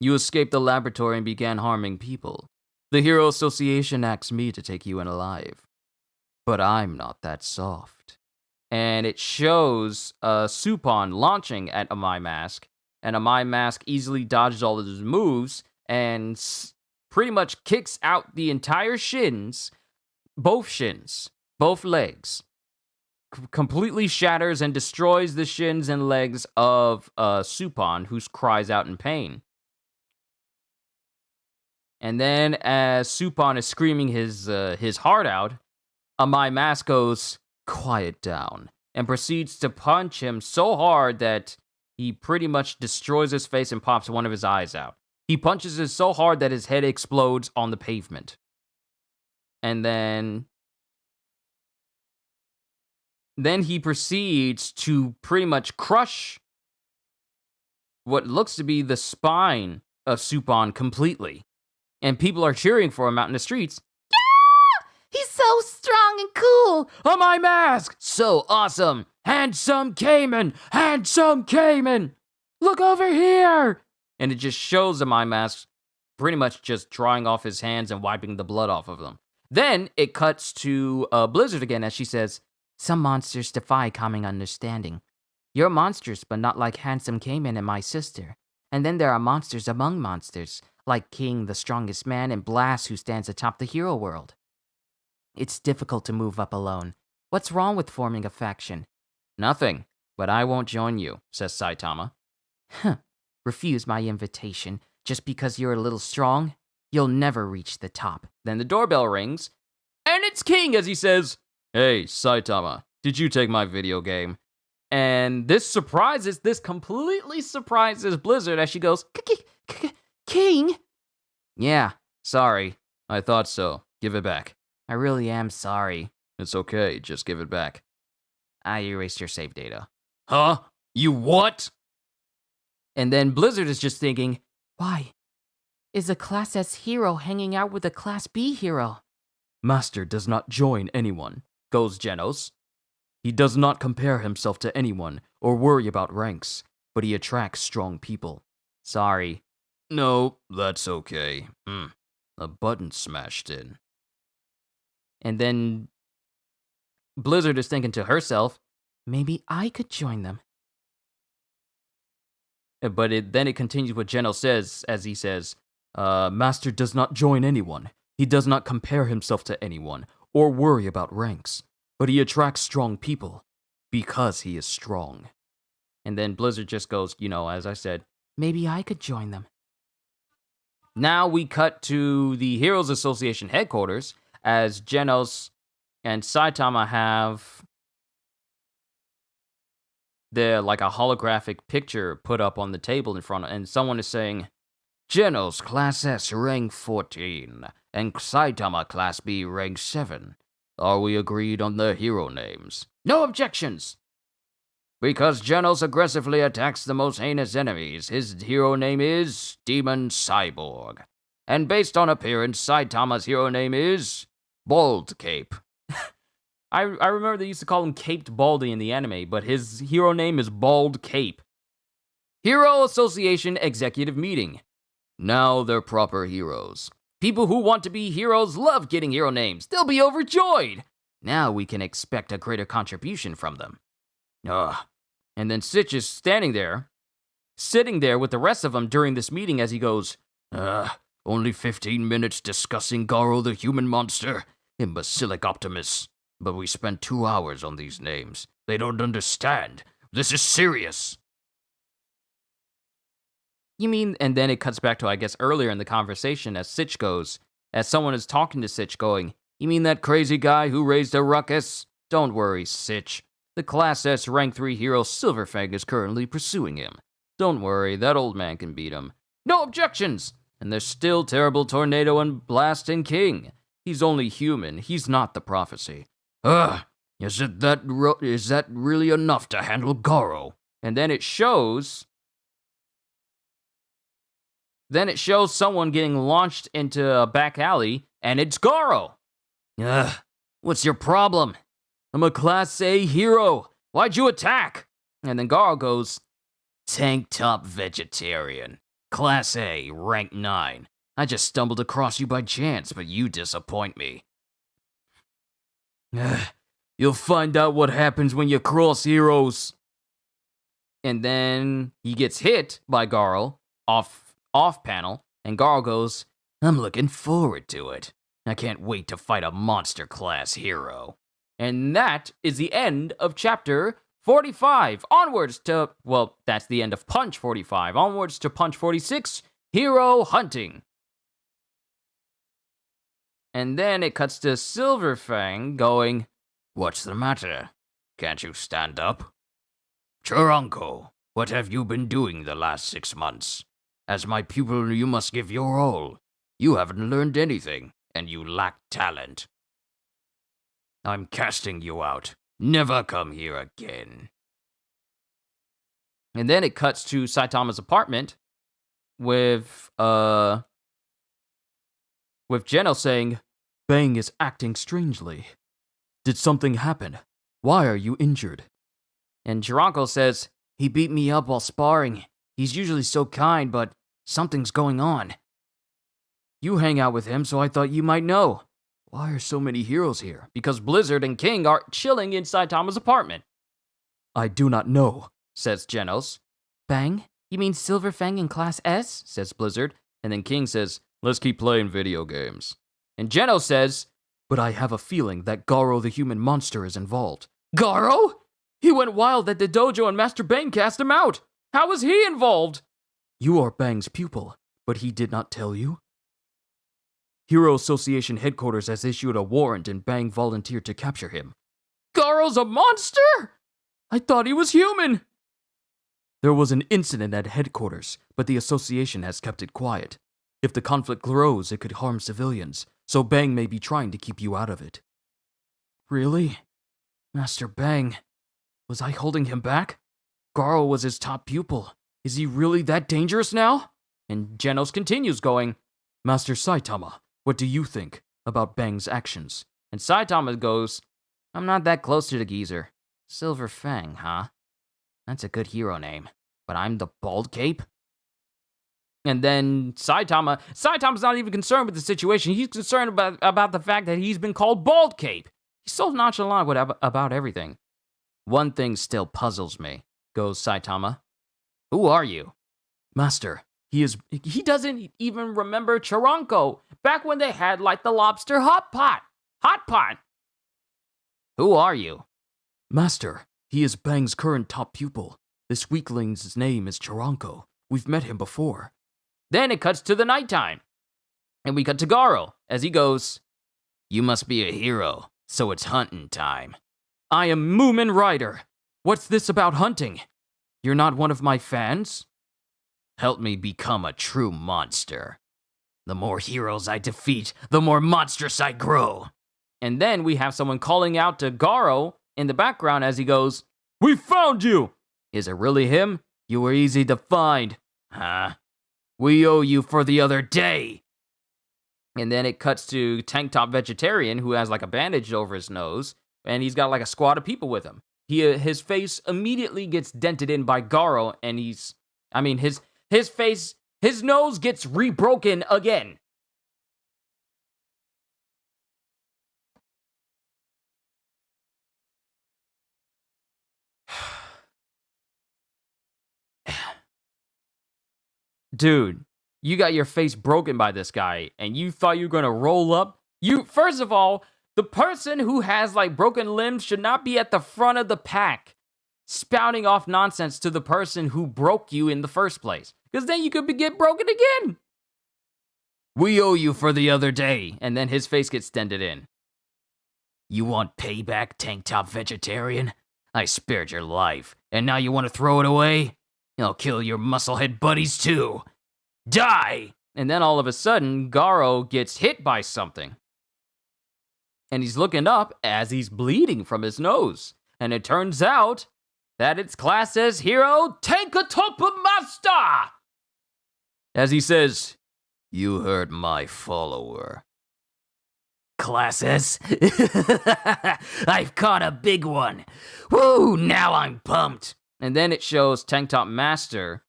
You escaped the laboratory and began harming people. The Hero Association asked me to take you in alive. But I'm not that soft." And it shows Supan launching at Amai Mask, and Amai Mask easily dodges all of his moves and pretty much kicks out the entire both legs, completely shatters and destroys the shins and legs of Supan, who cries out in pain. And then, as Supan is screaming his heart out, Amai Mask goes, "Quiet down," and proceeds to punch him so hard that he pretty much destroys his face and pops one of his eyes out. He punches it so hard that his head explodes on the pavement. And then he proceeds to pretty much crush what looks to be the spine of Supan completely. And people are cheering for him out in the streets. "Yeah! He's so strong and cool! Oh, my mask! So awesome! Handsome Cayman! Handsome Cayman! Look over here!" And it just shows the my mask pretty much just drying off his hands and wiping the blood off of them. Then it cuts to Blizzard again as she says, "Some monsters defy common understanding. You're monsters, but not like Handsome Cayman and my sister. And then there are monsters among monsters, like King, the strongest man, and Blast, who stands atop the hero world. It's difficult to move up alone. What's wrong with forming a faction?" "Nothing, but I won't join you," says Saitama. "Huh. Refuse my invitation just because you're a little strong? You'll never reach the top." Then the doorbell rings, and it's King as he says, "Hey, Saitama, did you take my video game?" And this completely surprises Blizzard as she goes, "King?" "Yeah, sorry. I thought so. Give it back." "I really am sorry." "It's okay, just give it back." "I erased your save data." "Huh? You what?" And then Blizzard is just thinking, why? Is a Class S hero hanging out with a Class B hero? "Master does not join anyone," goes Genos. "He does not compare himself to anyone or worry about ranks, but he attracts strong people." "Sorry." "No, that's okay. A button smashed in." And then Blizzard is thinking to herself, maybe I could join them. But then it continues what Genos says, as he says, "Master does not join anyone. He does not compare himself to anyone or worry about ranks, but he attracts strong people because he is strong." And then Blizzard just goes, as I said, maybe I could join them. Now we cut to the Heroes Association headquarters as Genos and Saitama have a holographic picture put up on the table in front, and someone is saying, "Genos Class S rank 14 and Saitama Class B rank 7. Are we agreed on their hero names?" "No objections." "Because Genos aggressively attacks the most heinous enemies, his hero name is Demon Cyborg. And based on appearance, Saitama's hero name is Bald Cape." I remember they used to call him Caped Baldy in the anime, but his hero name is Bald Cape. Hero Association Executive Meeting. Now they're proper heroes. People who want to be heroes love getting hero names. They'll be overjoyed. Now we can expect a greater contribution from them. Ugh. And then Sitch is sitting there with the rest of them during this meeting as he goes, only 15 minutes discussing Garo the human monster, imbecilic Optimus. But we spent 2 hours on these names. They don't understand. This is serious. You mean, and then it cuts back to, I guess, earlier in the conversation as Sitch goes, as someone is talking to Sitch going, you mean that crazy guy who raised a ruckus? Don't worry, Sitch. The Class S Rank 3 hero Silverfang is currently pursuing him. Don't worry, that old man can beat him. No objections! And there's still Terrible Tornado and Blasting King. He's only human, he's not the prophecy. Is that really enough to handle Garo? And then it shows someone getting launched into a back alley, and it's Garo. What's your problem? I'm a Class A hero. Why'd you attack? And then Garo goes, Tank Top Vegetarian. Class A, Rank 9. I just stumbled across you by chance, but you disappoint me. You'll find out what happens when you cross heroes. And then he gets hit by Garo off panel, and Garo goes, I'm looking forward to it. I can't wait to fight a monster class hero. And that is the end of chapter 45. Onwards to, well, that's the end of Punch 45. Onwards to Punch 46, Hero Hunting. And then it cuts to Silverfang going, What's the matter? Can't you stand up? Chiranko, what have you been doing the last 6 months? As my pupil, you must give your all. You haven't learned anything, and you lack talent. I'm casting you out. Never come here again. And then it cuts to Saitama's apartment with Geno saying, Bang is acting strangely. Did something happen? Why are you injured? And Chiranko says, he beat me up while sparring. He's usually so kind, but something's going on. You hang out with him, so I thought you might know. Why are so many heroes here? Because Blizzard and King are chilling in Saitama's apartment. I do not know, says Genos. Bang? You mean Silverfang in Class S? Says Blizzard. And then King says, let's keep playing video games. And Genos says, but I have a feeling that Garo the human monster is involved. Garo? He went wild at the dojo and Master Bang cast him out. How was he involved? You are Bang's pupil, but he did not tell you? Hero Association headquarters has issued a warrant and Bang volunteered to capture him. Garo's a monster? I thought he was human. There was an incident at headquarters, but the association has kept it quiet. If the conflict grows, it could harm civilians, so Bang may be trying to keep you out of it. Really? Master Bang, was I holding him back? Garo was his top pupil. Is he really that dangerous now? And Genos continues going, Master Saitama, what do you think about Bang's actions? And Saitama goes, I'm not that close to the geezer. Silverfang, huh? That's a good hero name. But I'm the Bald Cape? And then Saitama's not even concerned with the situation. He's concerned about the fact that he's been called Bald Cape. He's so nonchalant about everything. One thing still puzzles me, goes Saitama. Who are you? Master, he doesn't even remember Chiranko, back when they had like the lobster hot pot. Who are you? Master, he is Bang's current top pupil. This weakling's name is Chiranko. We've met him before. Then it cuts to the nighttime. And we cut to Garo, as he goes, You must be a hero, so it's hunting time. I am Moomin Rider. What's this about hunting? You're not one of my fans? Help me become a true monster. The more heroes I defeat, the more monstrous I grow. And then we have someone calling out to Garo in the background as he goes, We found you! Is it really him? You were easy to find. Huh? We owe you for the other day. And then it cuts to Tank Top Vegetarian, who has like a bandage over his nose. and he's got like a squad of people with him. His face immediately gets dented in by Garo, and his nose gets rebroken again. Dude, you got your face broken by this guy, and you thought you were gonna roll up? First of all, the person who has like broken limbs should not be at the front of the pack, spouting off nonsense to the person who broke you in the first place, because then you could get broken again. We owe you for the other day, and then his face gets dented in. You want payback, tank top vegetarian? I spared your life, and now you want to throw it away? I'll kill your musclehead buddies too. Die! And then all of a sudden, Garo gets hit by something. And he's looking up as he's bleeding from his nose. And it turns out that it's class S hero Tankatopa Master! As he says, "You hurt my follower." Class S? I've caught a big one. Woo, now I'm pumped. And then it shows Tank Top Master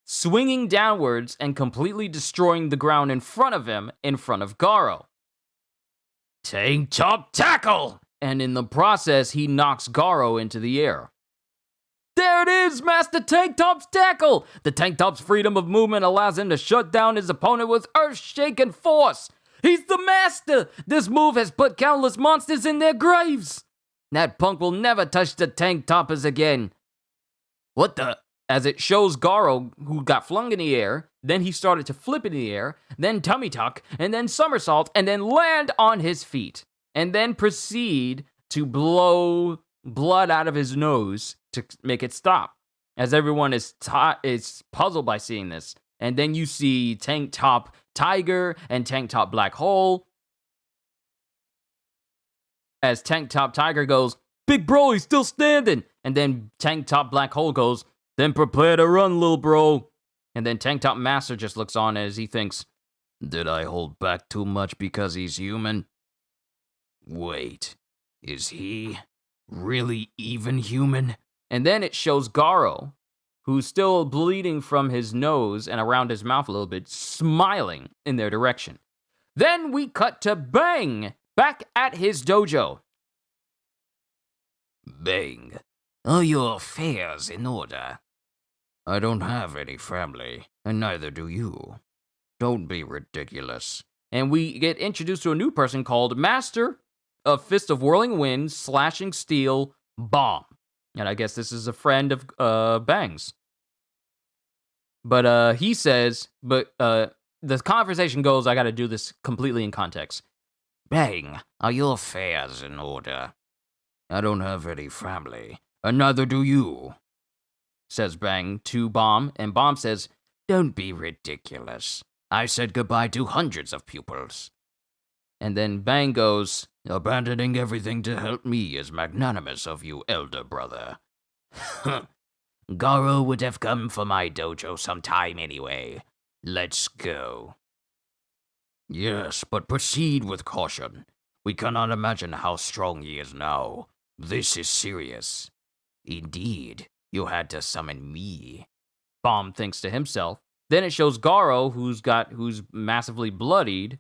swinging downwards and completely destroying the ground in front of him, in front of Garo. Tank Top Tackle! And in the process, he knocks Garo into the air. There it is, Master Tank Top's tackle! The Tank Top's freedom of movement allows him to shut down his opponent with earth-shaking force. He's the master! This move has put countless monsters in their graves. That punk will never touch the Tank Toppers again. What the? As it shows Garo, who got flung in the air, then he started to flip in the air, then tummy tuck, and then somersault, and then land on his feet, and then proceed to blow blood out of his nose to make it stop. As everyone is puzzled by seeing this. And then you see Tank Top Tiger and Tank Top Black Hole. As Tank Top Tiger goes, "Big bro, he's still standing." And then Tank Top Black Hole goes, "Then prepare to run, little bro." And then Tank Top Master just looks on as he thinks, "Did I hold back too much because he's human? Wait, is he really even human?" And then it shows Garo, who's still bleeding from his nose and around his mouth a little bit, smiling in their direction. Then we cut to Bang, back at his dojo. "Bang, are your affairs in order?" "I don't have any family, and neither do you. Don't be ridiculous." And we get introduced to a new person called Master of Fist of Whirling Wind, Slashing Steel, Bomb. And I guess this is a friend of Bang's. But he says, the conversation goes, I gotta do this completely in context. "Bang, are your affairs in order?" "I don't have any family, and neither do you," says Bang to Bomb, and Bomb says, "Don't be ridiculous. I said goodbye to hundreds of pupils." And then Bang goes, "Abandoning everything to help me is magnanimous of you, elder brother." "Garo would have come for my dojo sometime anyway. Let's go." "Yes, but proceed with caution. We cannot imagine how strong he is now. This is serious." "Indeed, you had to summon me," Bomb thinks to himself. Then it shows Garo, who's massively bloodied.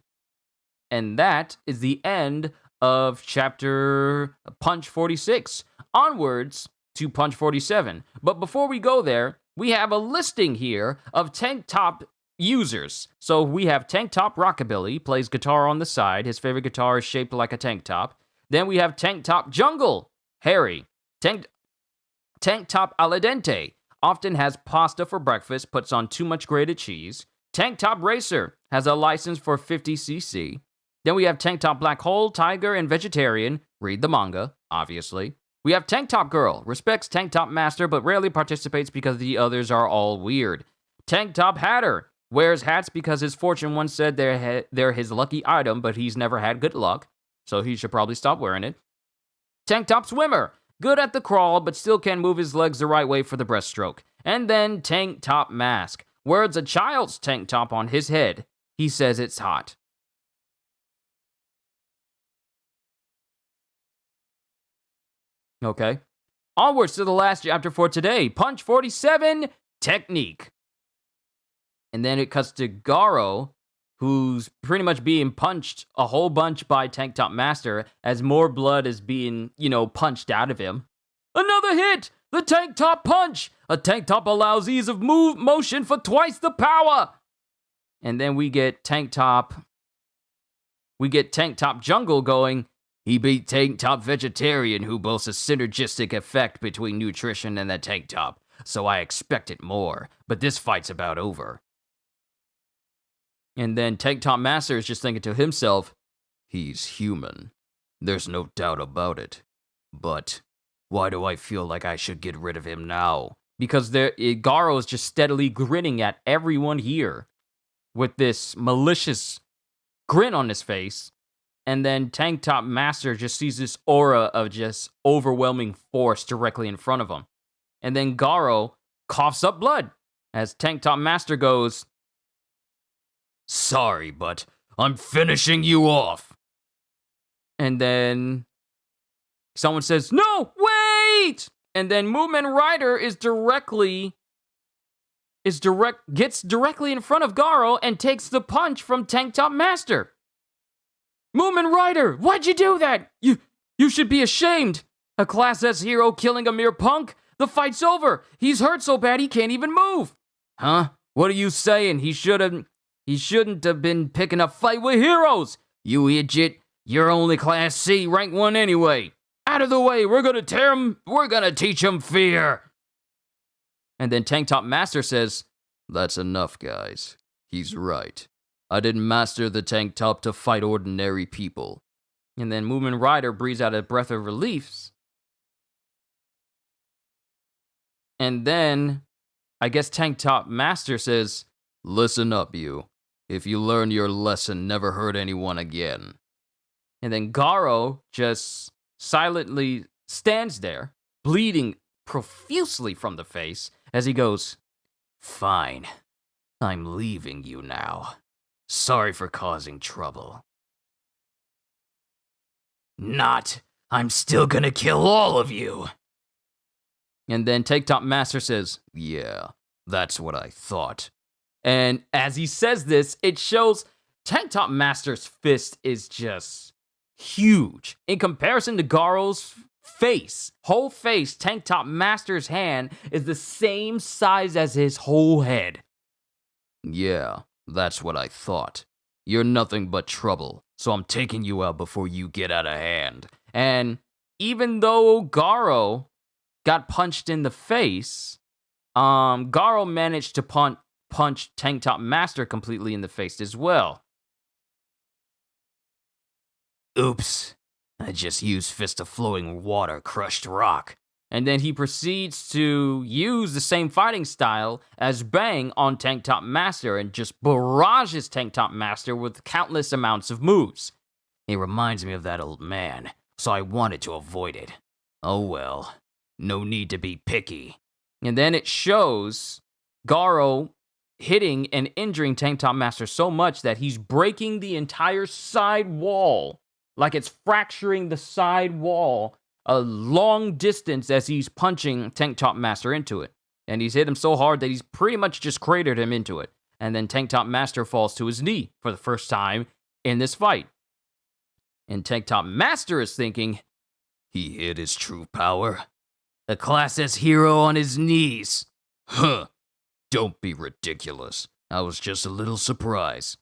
And that is the end of chapter Punch 46. Onwards to Punch 47. But before we go there, we have a listing here of Tank Top users. So we have Tank Top Rockabilly, plays guitar on the side. His favorite guitar is shaped like a tank top. Then we have Tank Top Jungle, Harry. Tank Top Al Dente, often has pasta for breakfast, puts on too much grated cheese. Tank Top Racer, has a license for 50cc. Then we have Tank Top Black Hole, Tiger, and Vegetarian. Read the manga, obviously. We have Tank Top Girl, respects Tank Top Master, but rarely participates because the others are all weird. Tank Top Hatter, wears hats because his fortune once said they're his lucky item, but he's never had good luck, so he should probably stop wearing it. Tank Top Swimmer, good at the crawl, but still can't move his legs the right way for the breaststroke. And then Tank Top Mask, wears a child's tank top on his head. He says it's hot. Okay. Onwards to the last chapter for today. Punch 47, Technique. And then it cuts to Garo, who's pretty much being punched a whole bunch by Tank Top Master as more blood is being, punched out of him. Another hit! The Tank Top Punch! A Tank Top allows ease of motion for twice the power! And then we get Tank Top Jungle going, he beat Tank Top Vegetarian, who boasts a synergistic effect between nutrition and the Tank Top, so I expected more, but this fight's about over. And then Tank Top Master is just thinking to himself, he's human. There's no doubt about it. But why do I feel like I should get rid of him now? Because Garo is just steadily grinning at everyone here with this malicious grin on his face. And then Tank Top Master just sees this aura of just overwhelming force directly in front of him. And then Garo coughs up blood as Tank Top Master goes, sorry, but I'm finishing you off. And then someone says, no, wait! And then Movement Rider gets directly in front of Garo and takes the punch from Tank Top Master. Movement Rider, why'd you do that? You should be ashamed. A Class S hero killing a mere punk? The fight's over. He's hurt so bad he can't even move. Huh? What are you saying? He shouldn't have been picking a fight with heroes. You idiot. You're only Class C, rank 1 anyway. Out of the way, we're gonna teach him fear. And then Tank Top Master says, that's enough, guys. He's right. I didn't master the Tank Top to fight ordinary people. And then Movement Rider breathes out a breath of relief. And then, I guess Tank Top Master says, listen up, you. If you learn your lesson, never hurt anyone again. And then Garo just silently stands there, bleeding profusely from the face, as he goes, fine, I'm leaving you now. Sorry for causing trouble. Not, I'm still gonna kill all of you. And then Tank Top Master says, yeah, that's what I thought. And as he says this, it shows Tank Top Master's fist is just huge. In comparison to Garo's face, whole face, Tank Top Master's hand is the same size as his whole head. Yeah, that's what I thought. You're nothing but trouble, so I'm taking you out before you get out of hand. And even though Garo got punched in the face, Garo managed to punch Tank Top Master completely in the face as well. Oops, I just used Fist of Flowing Water crushed rock. And then he proceeds to use the same fighting style as Bang on Tank Top Master and just barrages Tank Top Master with countless amounts of moves. It reminds me of that old man, so I wanted to avoid it. Oh well, no need to be picky. And then it shows Garo hitting and injuring Tank Top Master so much that he's breaking the entire side wall. Like it's fracturing the side wall a long distance as he's punching Tank Top Master into it. And he's hit him so hard that he's pretty much just cratered him into it. And then Tank Top Master falls to his knee for the first time in this fight. And Tank Top Master is thinking, he hid his true power. A Class S hero on his knees. Huh. Don't be ridiculous. I was just a little surprised.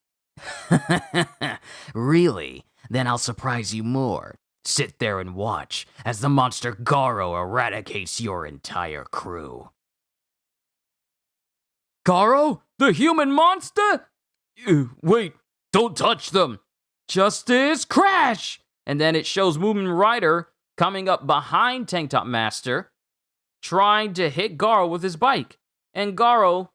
Really? Then I'll surprise you more. Sit there and watch as the monster Garo eradicates your entire crew. Garo? The human monster? Wait, don't touch them. Justice, crash! And then it shows Movement Rider coming up behind Tank Top Master, trying to hit Garo with his bike. And Garo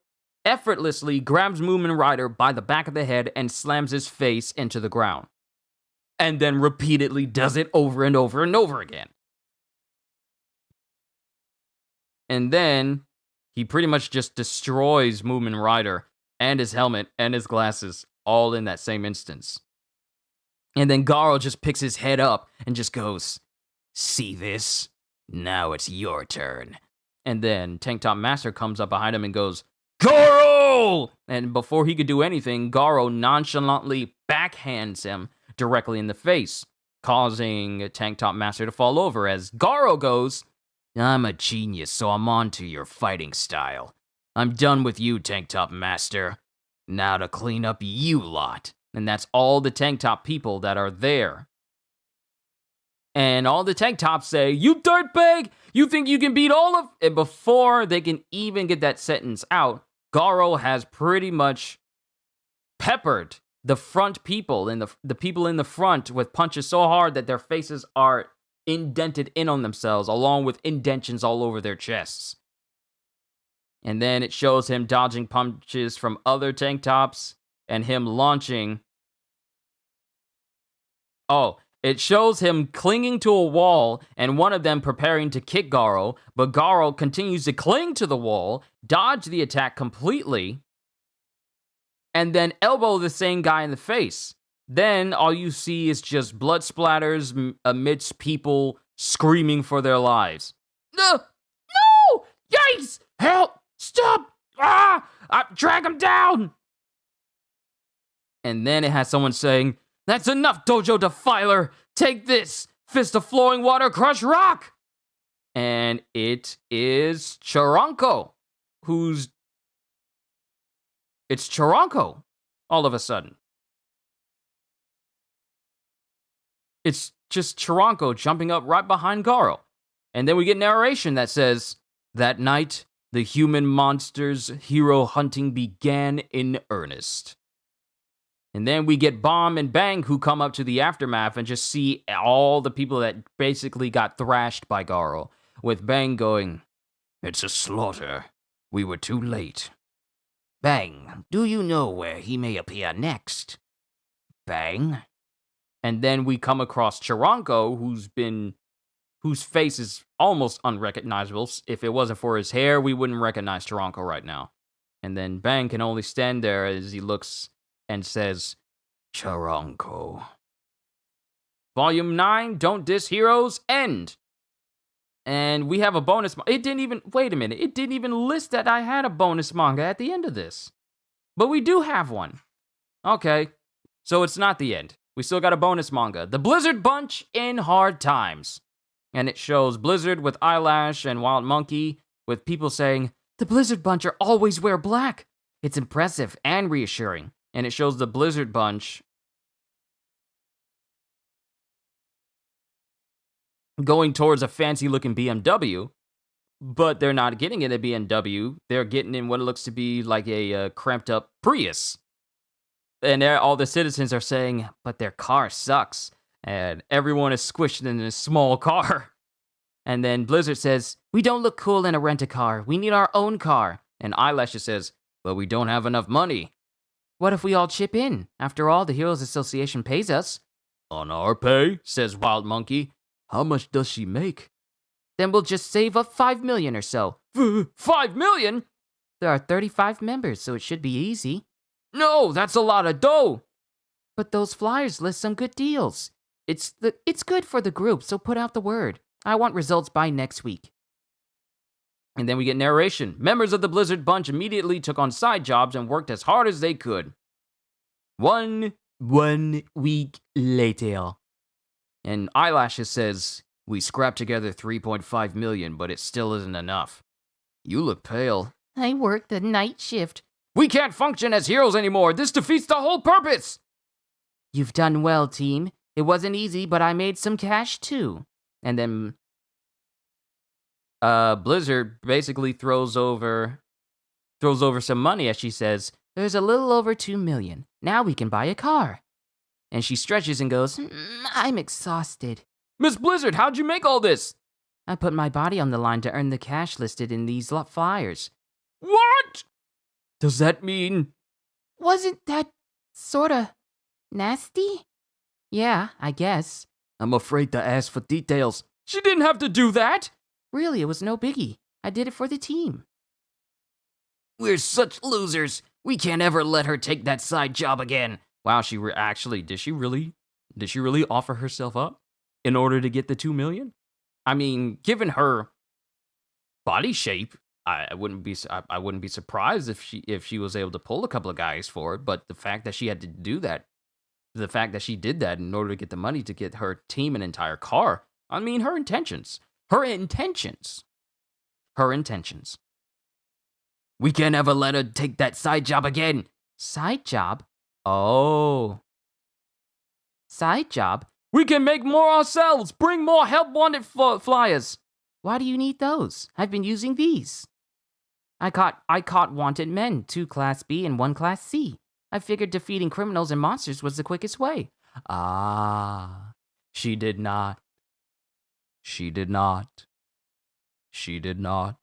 effortlessly grabs Movement Rider by the back of the head and slams his face into the ground. And then repeatedly does it over and over and over again. And then he pretty much just destroys Movement Rider and his helmet and his glasses all in that same instance. And then Garo just picks his head up and just goes, see this? Now it's your turn. And then Tank Top Master comes up behind him and goes, Garo! And before he could do anything, Garo nonchalantly backhands him directly in the face, causing Tank Top Master to fall over as Garo goes, I'm a genius, so I'm on to your fighting style. I'm done with you, Tank Top Master. Now to clean up you lot. And that's all the Tank Top people that are there. And all the Tank Tops say, you dirtbag! You think you can beat all of... And before they can even get that sentence out, Garo has pretty much peppered the front people and the people in the front with punches so hard that their faces are indented in on themselves, along with indentions all over their chests. And then it shows him dodging punches from other Tank Tops and him launching... It shows him clinging to a wall and one of them preparing to kick Garo, but Garo continues to cling to the wall, dodge the attack completely, and then elbow the same guy in the face. Then all you see is just blood splatters amidst people screaming for their lives. No! Yikes! Help! Stop! Drag him down! And then it has someone saying, that's enough, Dojo Defiler! Take this! Fist of Flowing Water, Crush Rock! And it is Charanko, It's Charanko, all of a sudden. It's just Charanko jumping up right behind Garo. And then we get narration that says, that night, the human monster's hero hunting began in earnest. And then we get Bomb and Bang who come up to the aftermath and just see all the people that basically got thrashed by Garo. With Bang going, it's a slaughter. We were too late. Bang, do you know where he may appear next? Bang. And then we come across Charanko, whose face is almost unrecognizable. If it wasn't for his hair, we wouldn't recognize Charanko right now. And then Bang can only stand there as he looks and says, Charanko. Volume 9, Don't Diss Heroes, end. And we have a bonus. It didn't even list that I had a bonus manga at the end of this. But we do have one. Okay, so it's not the end. We still got a bonus manga. The Blizzard Bunch in Hard Times. And it shows Blizzard with Eyelash and Wild Monkey with people saying, the Blizzard Bunch are always wear black. It's impressive and reassuring. And it shows the Blizzard Bunch going towards a fancy-looking BMW, but they're not getting in a BMW. They're getting in what looks to be like a cramped-up Prius. And all the citizens are saying, but their car sucks. And everyone is squished in a small car. And then Blizzard says, we don't look cool in a rent-a-car. We need our own car. And Eyelashes says, but we don't have enough money. What if we all chip in? After all, the Heroes Association pays us. On our pay, says Wild Monkey. How much does she make? Then we'll just save up 5 million or so. 5 million? There are 35 members, so it should be easy. No, that's a lot of dough. But those flyers list some good deals. It's good for the group, so put out the word. I want results by next week. And then we get narration. Members of the Blizzard Bunch immediately took on side jobs and worked as hard as they could. One week later. And Eyelashes says, we scrapped together 3.5 million, but it still isn't enough. You look pale. I worked the night shift. We can't function as heroes anymore. This defeats the whole purpose. You've done well, team. It wasn't easy, but I made some cash too. And then Blizzard basically throws over some money as she says, there's a little over 2 million. Now we can buy a car. And she stretches and goes, I'm exhausted. Miss Blizzard, how'd you make all this? I put my body on the line to earn the cash listed in these flyers. What? Does that mean... Wasn't that sorta nasty? Yeah, I guess. I'm afraid to ask for details. She didn't have to do that. Really, it was no biggie. I did it for the team. We're such losers. We can't ever let her take that side job again. Wow, did she really offer herself up in order to get the 2 million? I mean, given her body shape, I wouldn't be surprised if she was able to pull a couple of guys for it. But the fact that she had to do that, the fact that she did that in order to get the money to get her team an entire car. I mean, her intentions. We can't ever let her take that side job again. Side job? Oh. Side job? We can make more ourselves. Bring more help wanted flyers. Why do you need those? I've been using these. I caught wanted men, 2 Class B and 1 Class C. I figured defeating criminals and monsters was the quickest way. Ah, she did not. She did not. She did not.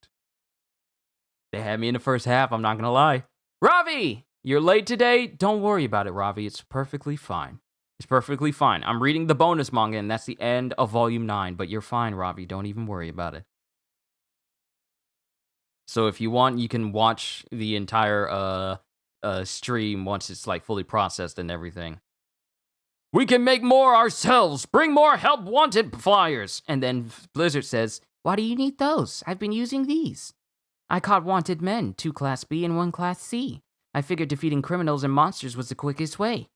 They had me in the first half, I'm not gonna lie. Ravi, you're late today? Don't worry about it, Ravi. It's perfectly fine. It's perfectly fine. I'm reading the bonus manga, and that's the end of Volume 9, but you're fine, Ravi. Don't even worry about it. So if you want, you can watch the entire stream once it's like fully processed and everything. We can make more ourselves. Bring more help wanted flyers. And then Blizzard says, why do you need those? I've been using these. I caught wanted men, 2 Class B and 1 Class C. I figured defeating criminals and monsters was the quickest way.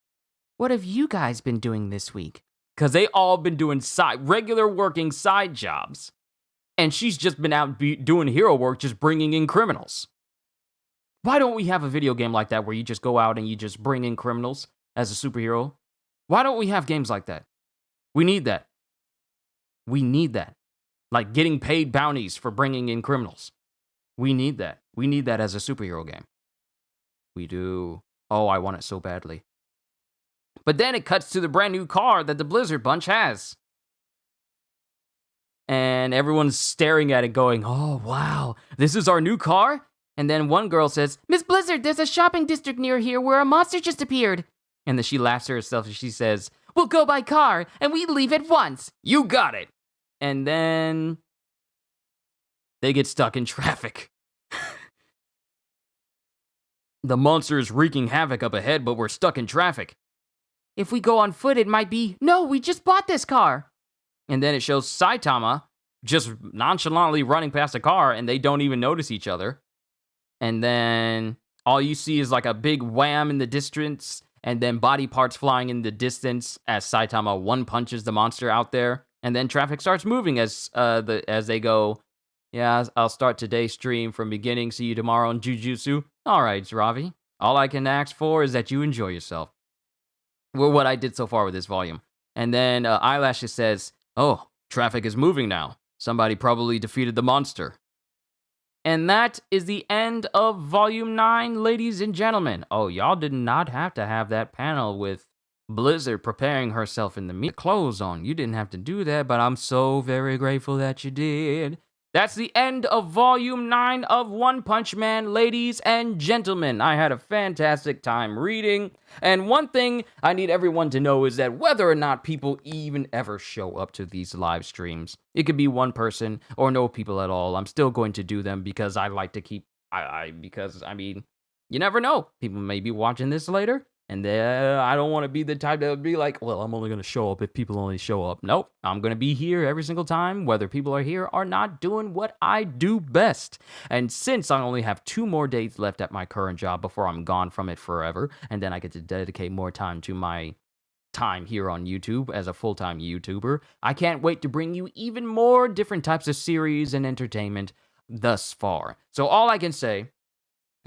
What have you guys been doing this week? Because they all been doing regular working side jobs. And she's just been out doing hero work, just bringing in criminals. Why don't we have a video game like that where you just go out and you just bring in criminals as a superhero? Why don't we have games like that? We need that. We need that. Like getting paid bounties for bringing in criminals. We need that. We need that as a superhero game. We do. Oh, I want it so badly. But then it cuts to the brand new car that the Blizzard bunch has. And everyone's staring at it going, oh, wow, this is our new car? And then one girl says, Miss Blizzard, there's a shopping district near here where a monster just appeared. And then she laughs to herself and she says, we'll go by car and we leave at once. You got it. And then they get stuck in traffic. The monster is wreaking havoc up ahead, but we're stuck in traffic. If we go on foot, it might be, no, we just bought this car. And then it shows Saitama just nonchalantly running past a car, and they don't even notice each other. And then all you see is like a big wham in the distance, and then body parts flying in the distance as Saitama one punches the monster out there. And then traffic starts moving as they go, yeah, I'll start today's stream from beginning. See you tomorrow on Jujutsu. All right, Ravi. All I can ask for is that you enjoy yourself. Well, what I did so far with this volume. And then Eyelashes says, oh, traffic is moving now. Somebody probably defeated the monster. And that is the end of Volume 9, ladies and gentlemen. Oh, y'all did not have to have that panel with Blizzard preparing herself in the clothes on. You didn't have to do that, but I'm so very grateful that you did. That's the end of Volume 9 of One Punch Man, ladies and gentlemen. I had a fantastic time reading, and one thing I need everyone to know is that whether or not people even ever show up to these live streams, it could be one person or no people at all, I'm still going to do them because I like to keep, because, I mean, you never know. People may be watching this later, and I don't want to be the type that would be like, well, I'm only going to show up if people only show up. Nope, I'm going to be here every single time, whether people are here or not, doing what I do best. And since I only have 2 more days left at my current job before I'm gone from it forever, and then I get to dedicate more time to my time here on YouTube as a full-time YouTuber, I can't wait to bring you even more different types of series and entertainment thus far. So all I can say,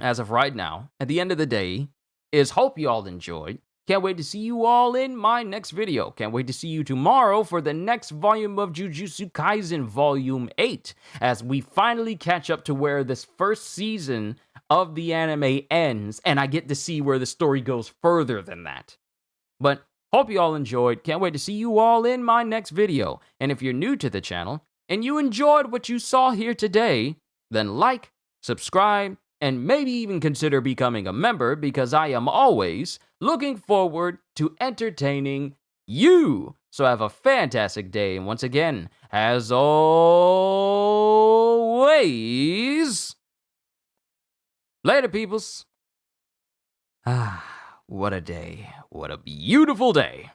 as of right now, at the end of the day, is hope you all enjoyed. Can't wait to see you all in my next video. Can't wait to see you tomorrow for the next volume of Jujutsu Kaisen Volume 8, as we finally catch up to where this first season of the anime ends, and I get to see where the story goes further than that. But hope you all enjoyed. Can't wait to see you all in my next video. And if you're new to the channel, and you enjoyed what you saw here today, then like, subscribe, and maybe even consider becoming a member, because I am always looking forward to entertaining you. So have a fantastic day, and once again, as always, later, peoples. Ah, what a day. What a beautiful day.